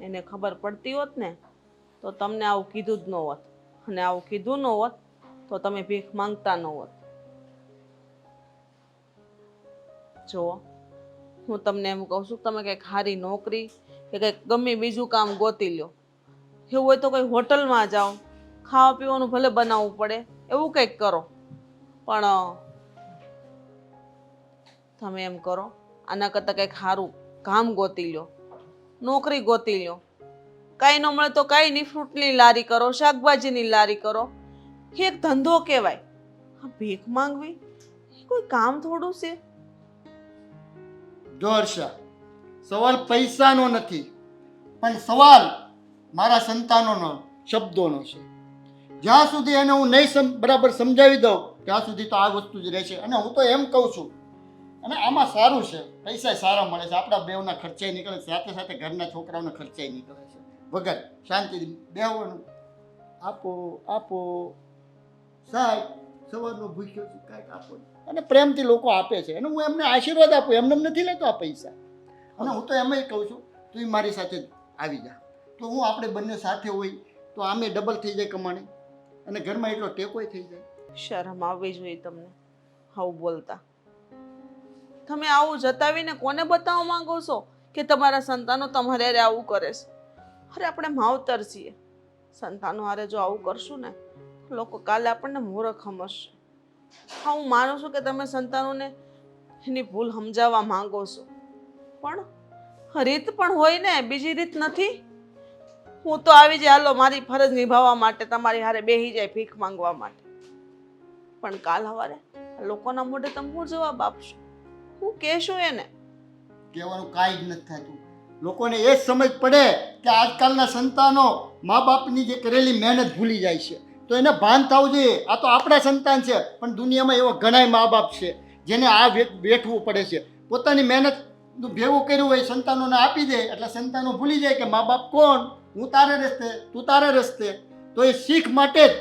એને ખબર પડતી હોત ને તો તમને આવું કીધું જ ન હોત, અને આવું કીધું ન હોત તો તમે ભીખ માંગતા ન હોત. જુઓ, હું તમને એમ કહું છું, તમે કંઈક સારી નોકરી કે કંઈક ગમે બીજું કામ ગોતી લો. એવું હોય તો કંઈ હોટલમાં જાઓ, ખાવા પીવાનું ભલે બનાવવું પડે, એવું કંઈક કરો. પણ તમે એમ કરો, આના કરતાં કંઈક સારું કામ ગોતી લો, નોકરી ગોતી લો. કાંઈ ન મળે તો કાંઈ નહીં, ફ્રૂટની લારી કરો, શાકભાજીની લારી કરો, એ એક ધંધો કહેવાય. આ ભીખ માંગવી એ કોઈ કામ થોડું છે? જો હર્ષા, સવાલ પૈસાનો નથી, પણ સવાલ મારા સંતાનોનો, શબ્દોનો છે. જ્યાં સુધી એને હું નહીં બરાબર સમજાવી દઉં ત્યાં સુધી તો આ વસ્તુ જ રહેશે. અને હું તો એમ કહું છું, અને આમાં સારું છે, પૈસા સારા મળે છે, આપણા બેવના ખર્ચાય નીકળે છે, સાથે સાથે ઘરના છોકરાઓના ખર્ચાય નીકળે છે. વગર શાંતિથી બેહવાનું, આપો આપો સાહેબ સવારનો ભૂખ્યો છું કાંઈક આપો, અને પ્રેમથી લોકો આપે છે, અને હું એમને આશીર્વાદ આપું, એમને નથી લેતો આ પૈસા. અને હું તો એમ જ કહું છું, તું મારી સાથે આવી જા, તો હું આપણે બંને સાથે હોય તો આમે ડબલ થઈ જાય કમાણી, અને ઘરમાં એટલો ટેકોય થઈ જાય. શરમ આવવી જોઈએ તમને આવું બોલતા. તમે આવું જતાવીને કોને બતાવવા માંગો છો કે તમારા સંતાનો તમારે હારે આવું કરે છે? અરે આપણે માવતર છીએ, સંતાનો હારે જો આવું કરશું ને લોકો કાલે આપણને મૂર્ખ સમજશે. હા, હું માનું છું કે તમે સંતાનોને એની ભૂલ સમજાવવા માંગો છો, પણ રીત પણ હોય ને, બીજી રીત નથી. હું તો આવી જાય, હાલો મારી ફરજ નિભાવવા માટે તમારી હારે બેહી જાય ભીખ માંગવા માટે, પણ કાલ સવારે લોકોના મોઢે તમે શું જવાબ આપશો? હું કહેશો એને? કહેવાનું કાંઈ જ નથી થતું. લોકોને એ જ સમજ પડે કે આજકાલના સંતાનો મા બાપની જે કરેલી મહેનત ભૂલી જાય છે, તો એને ભાન થવું જોઈએ. આ તો આપણા સંતાન છે, પણ દુનિયામાં એવા ઘણાય મા બાપ છે જેને આ વેઠવું પડે છે. પોતાની મહેનતનું ભેગું કર્યું હોય સંતાનોને આપી દે એટલે સંતાનો ભૂલી જાય કે મા બાપ કોણ, હું તારે રસ્તે તું તારે રસ્તે. તો એ શીખ માટે જ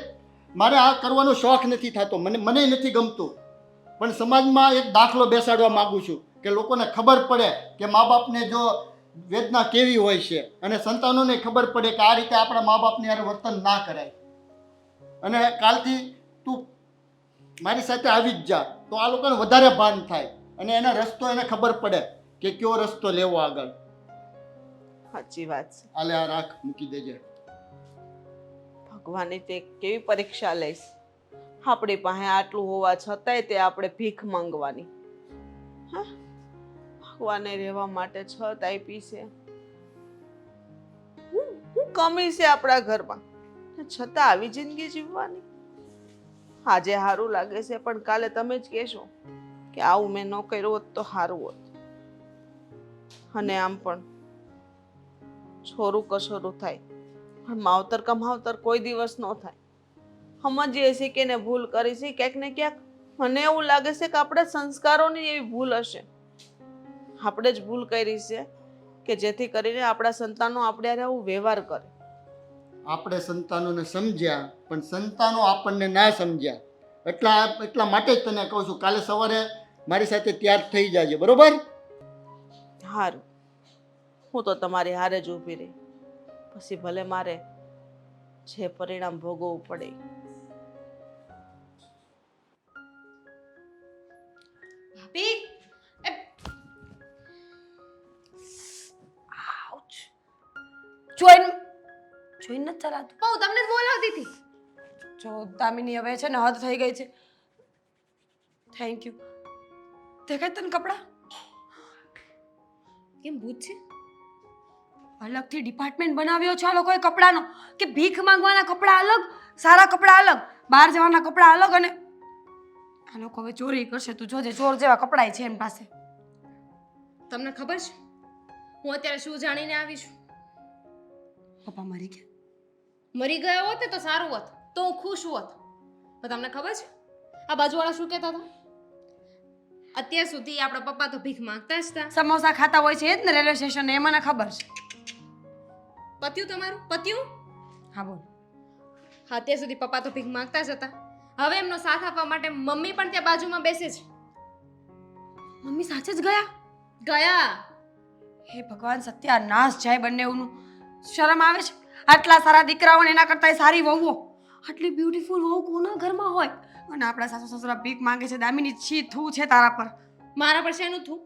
મારે આ કરવાનો શોખ નથી થતો, મને નથી ગમતું. પણ સમાજમાં એક દાખલો બેસાડવા માગું છું કે લોકોને ખબર પડે કે મા બાપને જો વેદના કેવી હોય છે, અને સંતાનોને ખબર પડે કે આ રીતે આપણા મા બાપને યાર વર્તન ના કરાય. અને કાલથી તું મારી સાથે આવી જ જા, તો આ લોકોને વધારે ભાન થાય અને એના રસ્તો એને ખબર પડે કે કયો રસ્તો લેવો આગળ. સાચી વાત છે. આલે આ રાખ મૂકી દેજે. ભગવાનની તે કેવી પરીક્ષા લઈશ, આપણી પાસે આટલું હોવા છતાંય તે આપણે ભીખ માંગવાની. હા, ભગવાને રહેવા માટે છત આપી છે, હું કમી છે આપણા ઘરમાં, છતાં આવી જિંદગી જીવવાની. આજે સારું લાગે છે, પણ કાલે તમે જ કહેશો કે આવું મેં ન કર્યું હોત તો સારું હોત. અને આમ પણ છોરું કશોરું થાય, પણ માવતર કમાવતર કોઈ દિવસ ન થાય. સમજીએ છીએ કે એને ભૂલ કરી છે ક્યાંક ને ક્યાંક. મને એવું લાગે છે કે આપણા સંસ્કારોની એવી ભૂલ હશે, આપણે જ ભૂલ કરી છે કે જેથી કરીને આપણા સંતાનો આપણે હારે આવું વ્યવહાર કરે. આપણે સંતાનોને સમજ્યા, પણ સંતાનો આપણને ના સમજ્યા. એટલા માટે જ તને કહું છું, કાલે સવારે મારી સાથે તૈયાર થઈ જાજે, બરોબર? સારું, હું તો તમારી હારે જ ઊભી રહી, પછી ભલે મારે જે પરિણામ ભોગવવું પડે. ભાભી એ જોઈને જોઈને નથી ચલાતું. હું તમને જ બોલાવતી હતી. જો દામિની હવે છે ને હદ થઈ ગઈ છે. Thank you. દેખાય તને કપડાં કેમ ભૂત છે? અલગથી ડિપાર્ટમેન્ટ બનાવ્યો છે આ લોકોએ કપડાનો કે ભીખ માંગવાના કપડાં અલગ, સારા કપડાં અલગ, બહાર જવાના કપડાં અલગ. અને આ લોકો હવે ચોરી કરશે. તું જોજે, ચોર જેવા કપડાં છે એમ પાસે. તમને ખબર છે હું અત્યારે શું જાણીને આવી છું? પપ્પા મરી ગયા. મરી ગયા હોત ને તો સારું હોત, તો હું ખુશ હોત. પણ તમને ખબર છે આ બાજુવાળા શું કહેતા હતા? અત્યાર સુધી આપણા પપ્પા તો ભીખ માંગતા જ હતા. સમોસા ખાતા હોય છે એ જ ને રેલવે સ્ટેશન, એ મને ખબર છે. પત્યું તમારું પત્યું? હા બોલ. અત્યાર સુધી પપ્પા તો ભીખ માંગતા જ હતા. હવે એમનો સાથ આપવા માટે મમ્મી પણ ત્યાં બાજુમાં બેસે છે. મમ્મી સાચે જ ગયા? ગયા. હે ભગવાન, સત્યાનાશ જાય બંનેવનું. શરમ આવે છે? આટલા સારા દીકરાઓ ને એના કરતાં સારી વહુઓ, આટલી બ્યુટીફુલ વહુ કોના ઘરમાં હોય? અને આપણા સાસુ સસરા ભીખ માંગે છે. દામિની છી થૂ છે તારા પર. મારા પર શેનું થયું?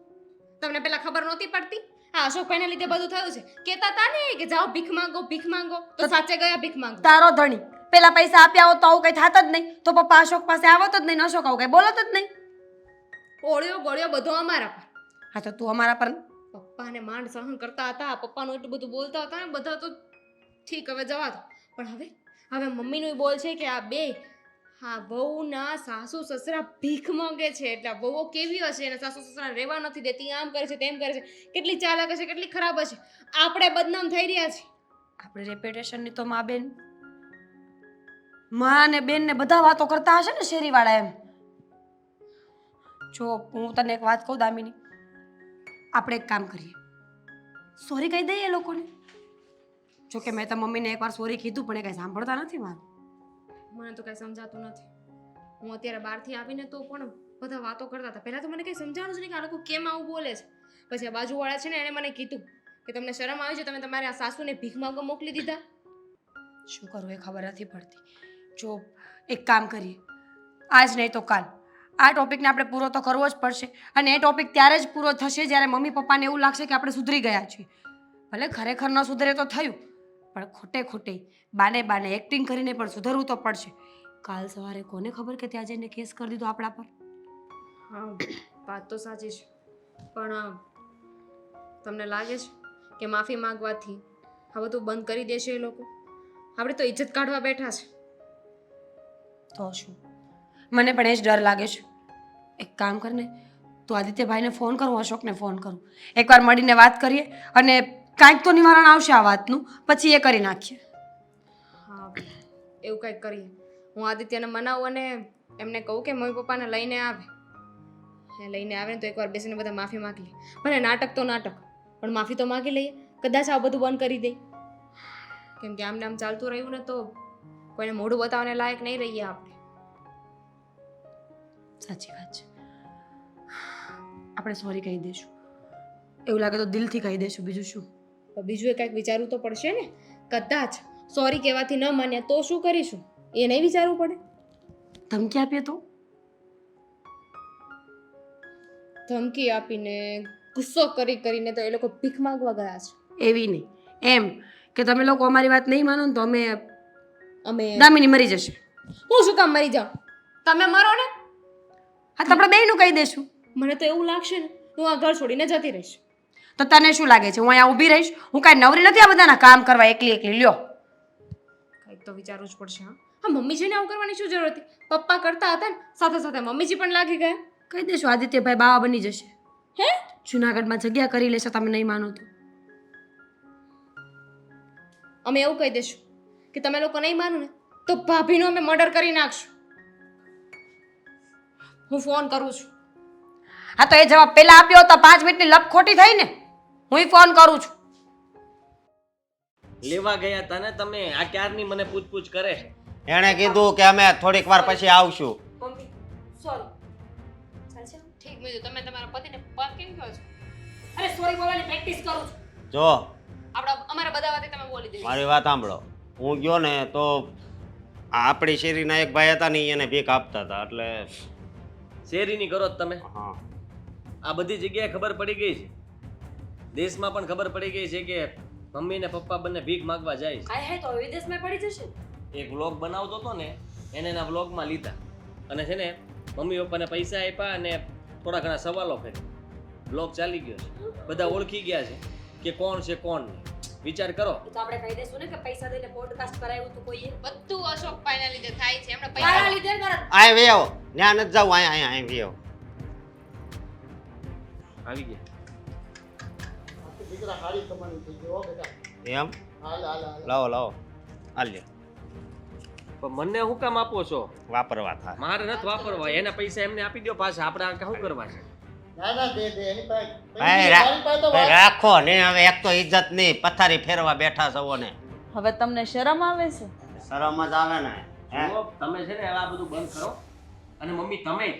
તમને પેલા ખબર નહોતી પડતી? આ અશોકભાઈને લીધે બધું થયું છે. કહેતા હતા ને કે જાઓ ભીખ માંગો ભીખ માંગો, તો સાચે ગયા ભીખ માંગો. તારો ધણી પેલા પૈસા આપ્યા હોત તો આવું કઈ થાત જ નહીં. તો પપ્પા અશોક પાસે આવત જ નહીં, ને અશોક આવું કઈ બોલત જ નહીં. ઓળ્યો ગળ્યો બધો અમારા પર. હા તો તું અમારા પર. પપ્પાને માંડ સહન કરતા હતા, પપ્પાનું એટલું બધું બોલતા હતા ને બધા, તો ઠીક હવે જવા દો. પણ હવે મમ્મીનું બોલ છે કે આ બે હા વહુના સાસુ સસરા ભીખ માંગે છે. એટલે આ વહુઓ કેવી હશે, અને સાસુ સસરા રહેવા નથી દેતી, આમ કરે છે તેમ કરે છે, કેટલી ચાલાક હશે, કેટલી ખરાબ હશે. આપણે બદનામ થઈ રહ્યા છીએ. આપણે રેપ્યુટેશનની તો માં બેન, માં ને બેન ને બધા વાતો કરતા હશે ને શેરીવાળા એમ. જો હું તને એક વાત કહું દામિની, આપણે એક કામ કરીએ, સોરી કહી દઈએ એ લોકોને. જો કે મેં તો મમ્મીને એકવાર સોરી કીધું પણ એ કાંઈ સાંભળતા નથી મારું. મને તો કાંઈ સમજાતું નથી. હું અત્યારે બહારથી આવીને તો પણ બધા વાતો કરતા હતા. પહેલાં તો મને કંઈ સમજાણું જ નહીં કે આ લોકો કેમ આવું બોલે છે. પછી આ બાજુવાળા છે ને એણે મને કીધું કે તમને શરમ આવી છે, તમે તમારી આ સાસુને ભીખ માંગવા મોકલી દીધા. શું કરવું એ ખબર નથી પડતી. જો એક કામ કરીએ, આજ નહીં તો કાલ આ ટોપિકને આપણે પૂરો તો કરવો જ પડશે. અને એ ટોપિક ત્યારે જ પૂરો થશે જ્યારે મમ્મી પપ્પાને એવું લાગશે કે આપણે સુધરી ગયા છીએ. ભલે ખરેખર ન સુધરે તો થયું, પણ ખોટે બાને એક્ટિંગ કરીને પણ સુધરવું તો પડશે. કાલ સવારે કોને ખબર કે ત્યાં જઈને કેસ કરી દીધો આપણા પર. હા વાત તો સાચી છે, પણ તમને લાગે છે કે માફી માંગવાથી આ બધું બંધ કરી દેશે એ લોકો? આપણે તો ઇજ્જત કાઢવા બેઠા છે. તો શું, મને પણ એ જ ડર લાગે છે. એક કામ કરને, તું આદિત્યભાઈને ફોન કરું, અશોકને ફોન કરું, એકવાર મળીને વાત કરીએ અને કાંઈક તો નિવારણ આવશે આ વાતનું, પછી એ કરી નાખીએ. હા એવું કંઈક કરીએ. હું આદિત્યને મનાવું અને એમને કહું કે મમ્મી પપ્પાને લઈને આવે. એ લઈને આવે ને તો એકવાર બેસીને બધા માફી માગી લે. ભલે નાટક તો નાટક, પણ માફી તો માગી લઈએ. કદાચ આ બધું બંધ કરી દે. કેમ કે આમને આમ ચાલતું રહ્યું ને તો કોઈને મોઢું બતાવવાને લાયક નહીં રહીએ આપણે. સાચી વાત છે. આપણે સોરી કહી દઈશું. એવું લાગે તો દિલથી કહી દઈશું, બીજું શું. તો બીજું એ કંઈક વિચારવું તો પડશે ને. કદાચ સોરી કહેવાથી ન માન્યા તો શું કરીશું એ નહીં વિચારવું પડે? ધમકી આપીએ તો? ધમકી આપીને ગુસ્સો કરીને તો એ લોકો ભીખ માંગવા ગયા છે. એવી નહીં, એમ કે તમે લોકો અમારી વાત નહીં માનો ને તો અમે દામિની મરી જશે. હું શું કામ મરી જાઉં? તમે મરો ને. હા તો આપણે બેયનું કહી દઈશું. મને તો એવું લાગશે ને હું આ ઘર છોડીને જતી રહીશ. તો તને શું લાગે છે હું અહીંયા ઊભી રહીશ? હું કાંઈ નવરી નથી આ બધાના કામ કરવા એકલી લ્યો. કંઈક તો વિચારવું જ પડશે. હા મમ્મીજીને આવું કરવાની શું જરૂર હતી? પપ્પા કરતા હતા ને સાથે સાથે મમ્મીજી પણ લાગી ગયા. કહી દઈશું આદિત્યભાઈ બાવા બની જશે. હે? જુનાગઢમાં જગ્યા કરી લેશે તમે નહીં માનો તો. અમે એવું કહી દઈશું કે તમે લોકો નહીં માનો ને તો ભાભીનો અમે મર્ડર કરી નાખશું. હું ફોન કરું છું. હા તો એ જવાબ પહેલા આપ્યો તો 5 મિનિટની લપ ખોટી થઈ ને. હું ફોન કરું છું. લેવા ગયા હતા ને તમે, આ ક્યારની મને પૂછપૂછ કરે. એણે કીધું કે અમે થોડીક વાર પછી આવશું. Mummy sorry. ચાલશે? ઠીક મેં તમે તમારા પતિને પર કેમ કહો છો? અરે સોરી બોલવાની પ્રેક્ટિસ કરું છું. જો અમારા બધા વાતે તમે બોલી દેજો. મારી વાત સાંભળો, હું ગયો ને તો આ આપણી શેરીના એક ભાઈ હતા ને ઈ એને ભીખ આપતા હતા એટલે શેરીની કરો જ તમે. હા આ બધી જગ્યાએ ખબર પડી ગઈ છે, દેશમાં પણ ખબર પડી ગઈ છે કે મમ્મી ને પપ્પા બંને ભીખ માંગવા જાય છે. આય હે તો વિદેશમાં પડી જશે. એક વ્લોગ બનાવતો હતો ને એને એના વ્લોગમાં લીધા અને છે ને મમ્મી પપ્પાને પૈસા આપ્યા અને થોડા ઘણા સવાલો કર્યા. વ્લોગ ચાલી ગયો છે, બધા ઓળખી ગયા છે કે કોણ છે કોણ નહીં. વિચાર કરો. તો આપણે કહી દેશું ને કે પૈસા દઈને પોડકાસ્ટ કરાવ્યું હતું કોઈએ. બધું અશોકભાઈના લીધે થાય છે એમને તારા પૈસા લીધે કર. આય વે આવો ત્યાં નથી જાવ અહીંયા વે આવો આવી ગયા. દીકરા સારી કમાણી થઈ ગઈ હો બેટા. એમ હાલ હાલ હાલ. લાવો હાલ્યો પણ મને શું કામ આપો છો? વાપરવા થાય મારે નથી વાપરવા, એના પૈસા એમને આપી દો પાછા. આપણે આ શું કરવા છે? ના ના દે દે એની પાસે ભાઈ મારી પાસે તો વાત- રાખો ને હવે એક તો ઇજ્જત નહીં પથારી ફેરવા બેઠા છો ને હવે તમને શરમ આવે છે? શરમ જ આવે ને હે? જુઓ, તમે છે ને આ બધું બંધ કરો. અને મમ્મી તમે જ.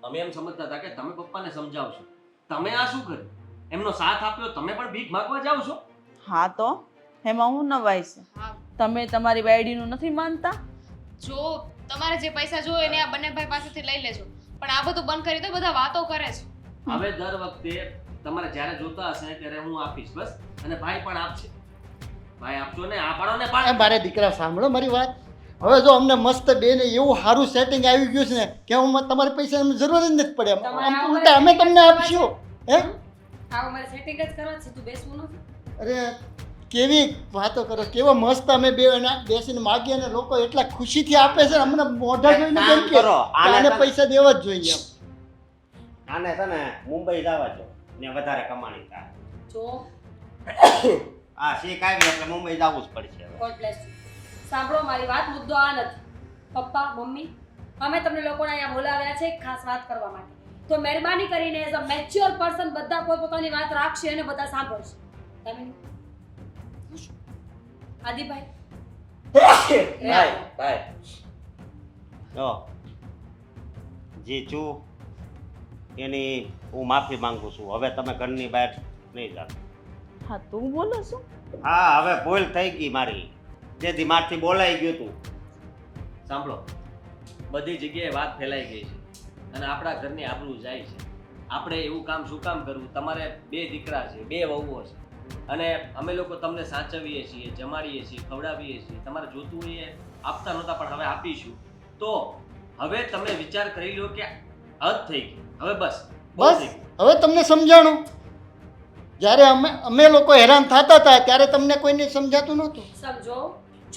અમે એમ સમજતા હતા કે તમે પપ્પાને સમજાવશો. તમે આ શું કર્યું? એમનો સાથ આપ્યો, તમે પણ ભીખ માંગવા જાઓ છો? હા તો એમાં હું નવાઈ છે? હા તમે તમારી બાયડીનું નથી માનતા? જો તમારે જે પૈસા જોઈએ ને આ બંને ભાઈ પાસેથી લઈ લેજો, પણ આ બધું બંધ કરી દો. બધા વાતો કરે છે. હવે દર વખતે તમારે જ્યારે જોતા હશે ત્યારે હું આપીશ બસ. અને ભાઈ પણ આપશે. ભાઈ આપજો ને, આ પાડો ને એ પાડો. મારે દીકરા સાંભળો મારી વાત. હવે જો અમને મસ્ત બેને એવું સારું સેટિંગ આવી ગયું છે ને કે હું તમારે પૈસાની જરૂર જ નથી પડે. આમ ઉલટા અમે તમને આપશું. હે આ અમારે સેટિંગ જ કરવા છે, તું બેસવું નથી. અરે કેવી વાતો કરો, કેવો મસ્ત અમે બે બેસીને માગીએ ને લોકો એટલા ખુશીથી આપે છે. અમને મોઢા જોઈને કામ કેમ કે કરો, આને પૈસા દેવા જ જોઈએ એમ. આને છે ને મુંબઈ જવા જો ને વધારે કમાણી થાય જો આ શીખ આવી એટલે મુંબઈ જવું જ પડશે હવે. God bless you. સાંભળો મારી વાત, મુદ્દો આ નથી. પપ્પા મમ્મી અમે તમને લોકોને અહીંયા બોલાવ્યા છે એક ખાસ વાત કરવા માટે. તો મહેરબાની કરીને એઝ અ મેચ્યોર પર્સન બધા પોતપોતાની વાત રાખશે અને બધા સાંભળશે. તમે આદિભાઈ ભાઈ ભાઈ જો જે છું એની હું માફી માંગુ છું. હવે તમે ઘરની બહાર નહીં જાઓ. હા તું બોલો છો? હા હવે ભૂલ થઈ ગઈ મારી, જેથી મારથી બોલાઈ ગયું તું. સાંભળો, બધી જગ્યાએ વાત ફેલાઈ ગઈ છે અને આપણા ઘરની આબરૂ જાય છે. આપણે એવું કામ શું કામ કરવું? તમારે 2 દીકરા છે, 2 વહુઓ છે અને અમે લોકો તમને સાચવીએ છીએ, જમાડીએ છીએ, ખવડાવીએ છીએ. તમારે જોતું હોય એ આપતા નહોતા પણ હવે આપીશું. તો હવે તમે વિચાર કરી લો કે હદ થઈ ગઈ. હવે બસ બહુ બસ થઈ ગયું. હવે તમને સમજાણું. જ્યારે અમે લોકો હેરાન થતા હતા ત્યારે તમને કોઈને સમજાતું નહોતું. સમજો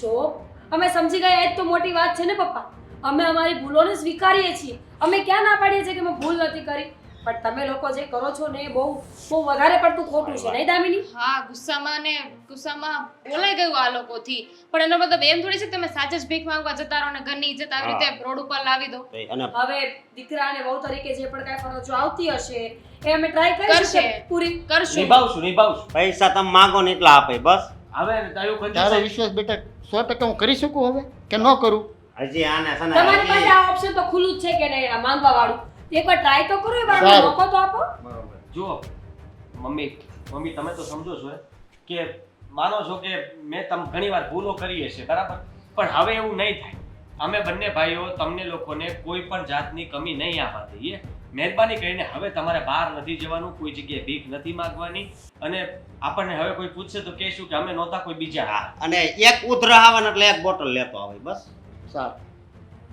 જો અમે સમજી ગયા એ જ તો મોટી વાત છે ને પપ્પા. અમે અમારી ભૂલોને સ્વીકારીએ છીએ. અમે ક્યાં ના પાડીએ છીએ કે અમે ભૂલ નથી કરી, પણ તમે લોકો જે કરો છો ને એ બહુ વધારે પડતું ખોટું છે નહીં દામિની? હા ગુસ્સામાં બોલાઈ ગયું આ લોકોથી, પણ એનો મતલબ એમ થોડી છે કે તમે સાચે જ ભીખ માંગવા જતા રહો ને ઘરની ઇજ્જત આવી રીતે રોડ ઉપર લાવી દો. અને હવે દીકરા અને વહુ તરીકે જે પણ કાંઈ ફરજો આવતી હશે એ અમે ટ્રાય કરીશું કરશે. કે પૂરી કરશું. નિભાવશું. પૈસા તમે માંગો ને એટલા આપે બસ. હવે તારું તારો કંજૂસાઈ વિશ્વાસ બેટા 100% હું કરી શકું હવે કે ન કરું? હજી આને છે ને તમારી પાસે હજી આ ઓપ્શન તો ખુલ્લું જ છે કે નહીં આ માંગવા વાળું? એકવાર ટ્રાય તો કરો, એ વાર સારું. મોકો તો આપો. બરોબર. જુઓ મમ્મી તમે તો સમજો છો કે માનો છો કે મેં ઘણીવાર ભૂલો કરી હશે બરાબર, પણ હવે એવું નહીં થાય. અમે બંને ભાઈઓ તમને લોકોને કોઈ પણ જાતની કમી નહીં આવવા દઈએ. મહેરબાની કરીને હવે તમારે બહાર નથી જવાનું, કોઈ જગ્યાએ ભીખ નથી માંગવાની અને આપણને હવે કોઈ પૂછશે તો કહેશું કે અમે નહોતા, કોઈ બીજા. હા, અને એક ઉધરા આવે ને એટલે એક બોટલ લેતો આવે બસ. સારું.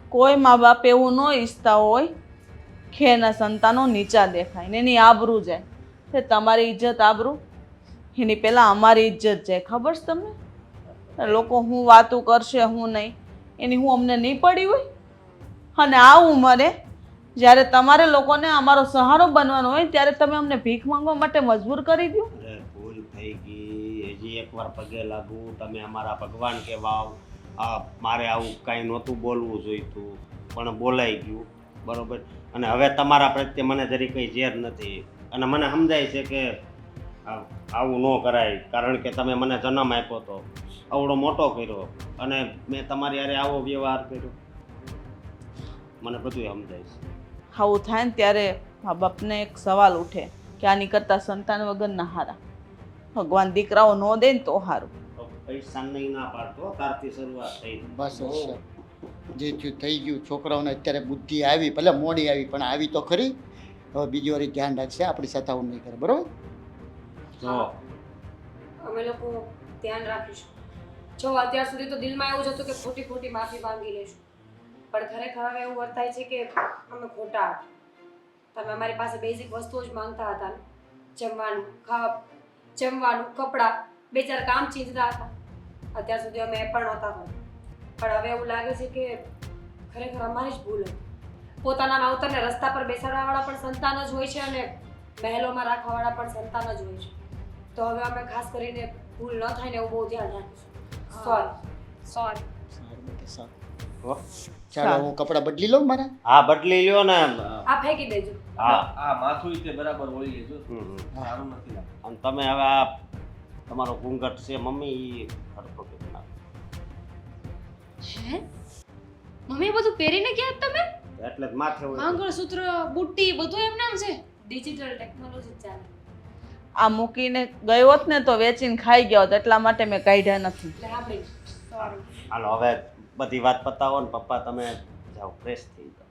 કોઈ મા બાપ એવું ન ઈચ્છતા હોય કે એના સંતાનો નીચા દેખાય ને એની આબરૂ જાય. તે તમારી ઇજ્જત આબરૂ એની પહેલાં અમારી ઇજ્જત જાય. ખબર છે તમને? લોકો હું વાતું કરશે હું નહીં એની હું અમને નહીં પડી હોય. અને આ ઉંમરે જ્યારે તમારે લોકોને અમારો સહારો બનવાનો હોય ત્યારે તમે અમને ભીખ માંગવા માટે મજબૂર કરી દો. અરે ભૂલ થઈ ગઈ, હજી એકવાર પગે લાગુ. તમે અમારા ભગવાન કહેવાવ. મારે આવું કાંઈ નહોતું બોલવું જોઈતું પણ બોલાઈ ગયું બરોબર. અને હવે તમારા પ્રત્યે મને જરી કંઈ ઝેર નથી અને મને સમજાય છે કે આવું ન કરાય, કારણ કે તમે મને જન્મ આપ્યો હતો, આવડો મોટો કર્યો અને મેં તમારી હારે આવો વ્યવહાર કર્યો. મને બધું સમજાય છે. આવું થાય ને ત્યારે મા બાપને એક સવાલ ઉઠે કે આની કરતાં સંતાન વગરના હારા. ભગવાન દીકરાઓ ન દે ને તો સારું. પૈસા નહીં ના પાડતો તારથી શરૂઆત થઈ બસ બસ. જે થયું થઈ ગયું. છોકરાઓને અત્યારે બુદ્ધિ આવી, ભલે મોડી આવી પણ આવી તો ખરી. હવે બીજી વાર ધ્યાન રાખશે, આપણી સાથે આવું નહીં કરે, બરોબર? જો અમે લોકો ધ્યાન રાખીશું. જો અત્યાર સુધી તો દિલમાં એવું જ હતું કે ખોટી ખોટી માફી માંગી લઈશું, પણ ખરેખર હવે એવું વર્તાય છે કે અમે ખોટા હતા. તમે અમારી પાસે બેઝિક વસ્તુઓ જ માંગતા હતા ને, જમવાનું, જમવાનું, કપડાં, બે ચાર કામ ચીંધતા હતા. અત્યાર સુધી અમે એ પણ નહોતા કરતા, પણ હવે એવું લાગે છે કે ખરેખર અમારી જ ભૂલ હતી. પોતાના માવતરને રસ્તા પર બેસાડવાવાળા પણ સંતાન જ હોય છે અને મહેલોમાં રાખવાવાળા પણ સંતાન જ હોય છે. તો હવે અમે ખાસ કરીને ભૂલ ન થાય ને એવું બહુ ધ્યાન રાખીશું. સોરી. સોરી. સારું બેટા, સારું. હો. ચાલો હું કપડાં બદલી લઉં મારા. હા બદલી લ્યો ને આ ફેંકી દેજો. હા આ માથું તે બરાબર વળી લેજો. હમ. સારું નથી લાગતું. અને તમે હવે આ તમારો ઘૂંઘટ છે મમ્મી હરખો કરી નાખો. હે મમ્મી એ બધું પહેરીને ગયા તમે? એટલે જ માથે હોય મંગળસૂત્ર, બુટ્ટી બધું એમ નામ છે. ડિજિટલ ટેકનોલોજી ચાલે. આ મૂકીને ગયો હોત ને તો વેચીને ખાઈ ગયો હોત, એટલા માટે મેં કાઢ્યા નથી. એટલે સાંભળી. સોરી. હાલો હવે બધી વાત પતાવો ને પપ્પા તમે જાઓ ફ્રેશ થઈ જાઓ.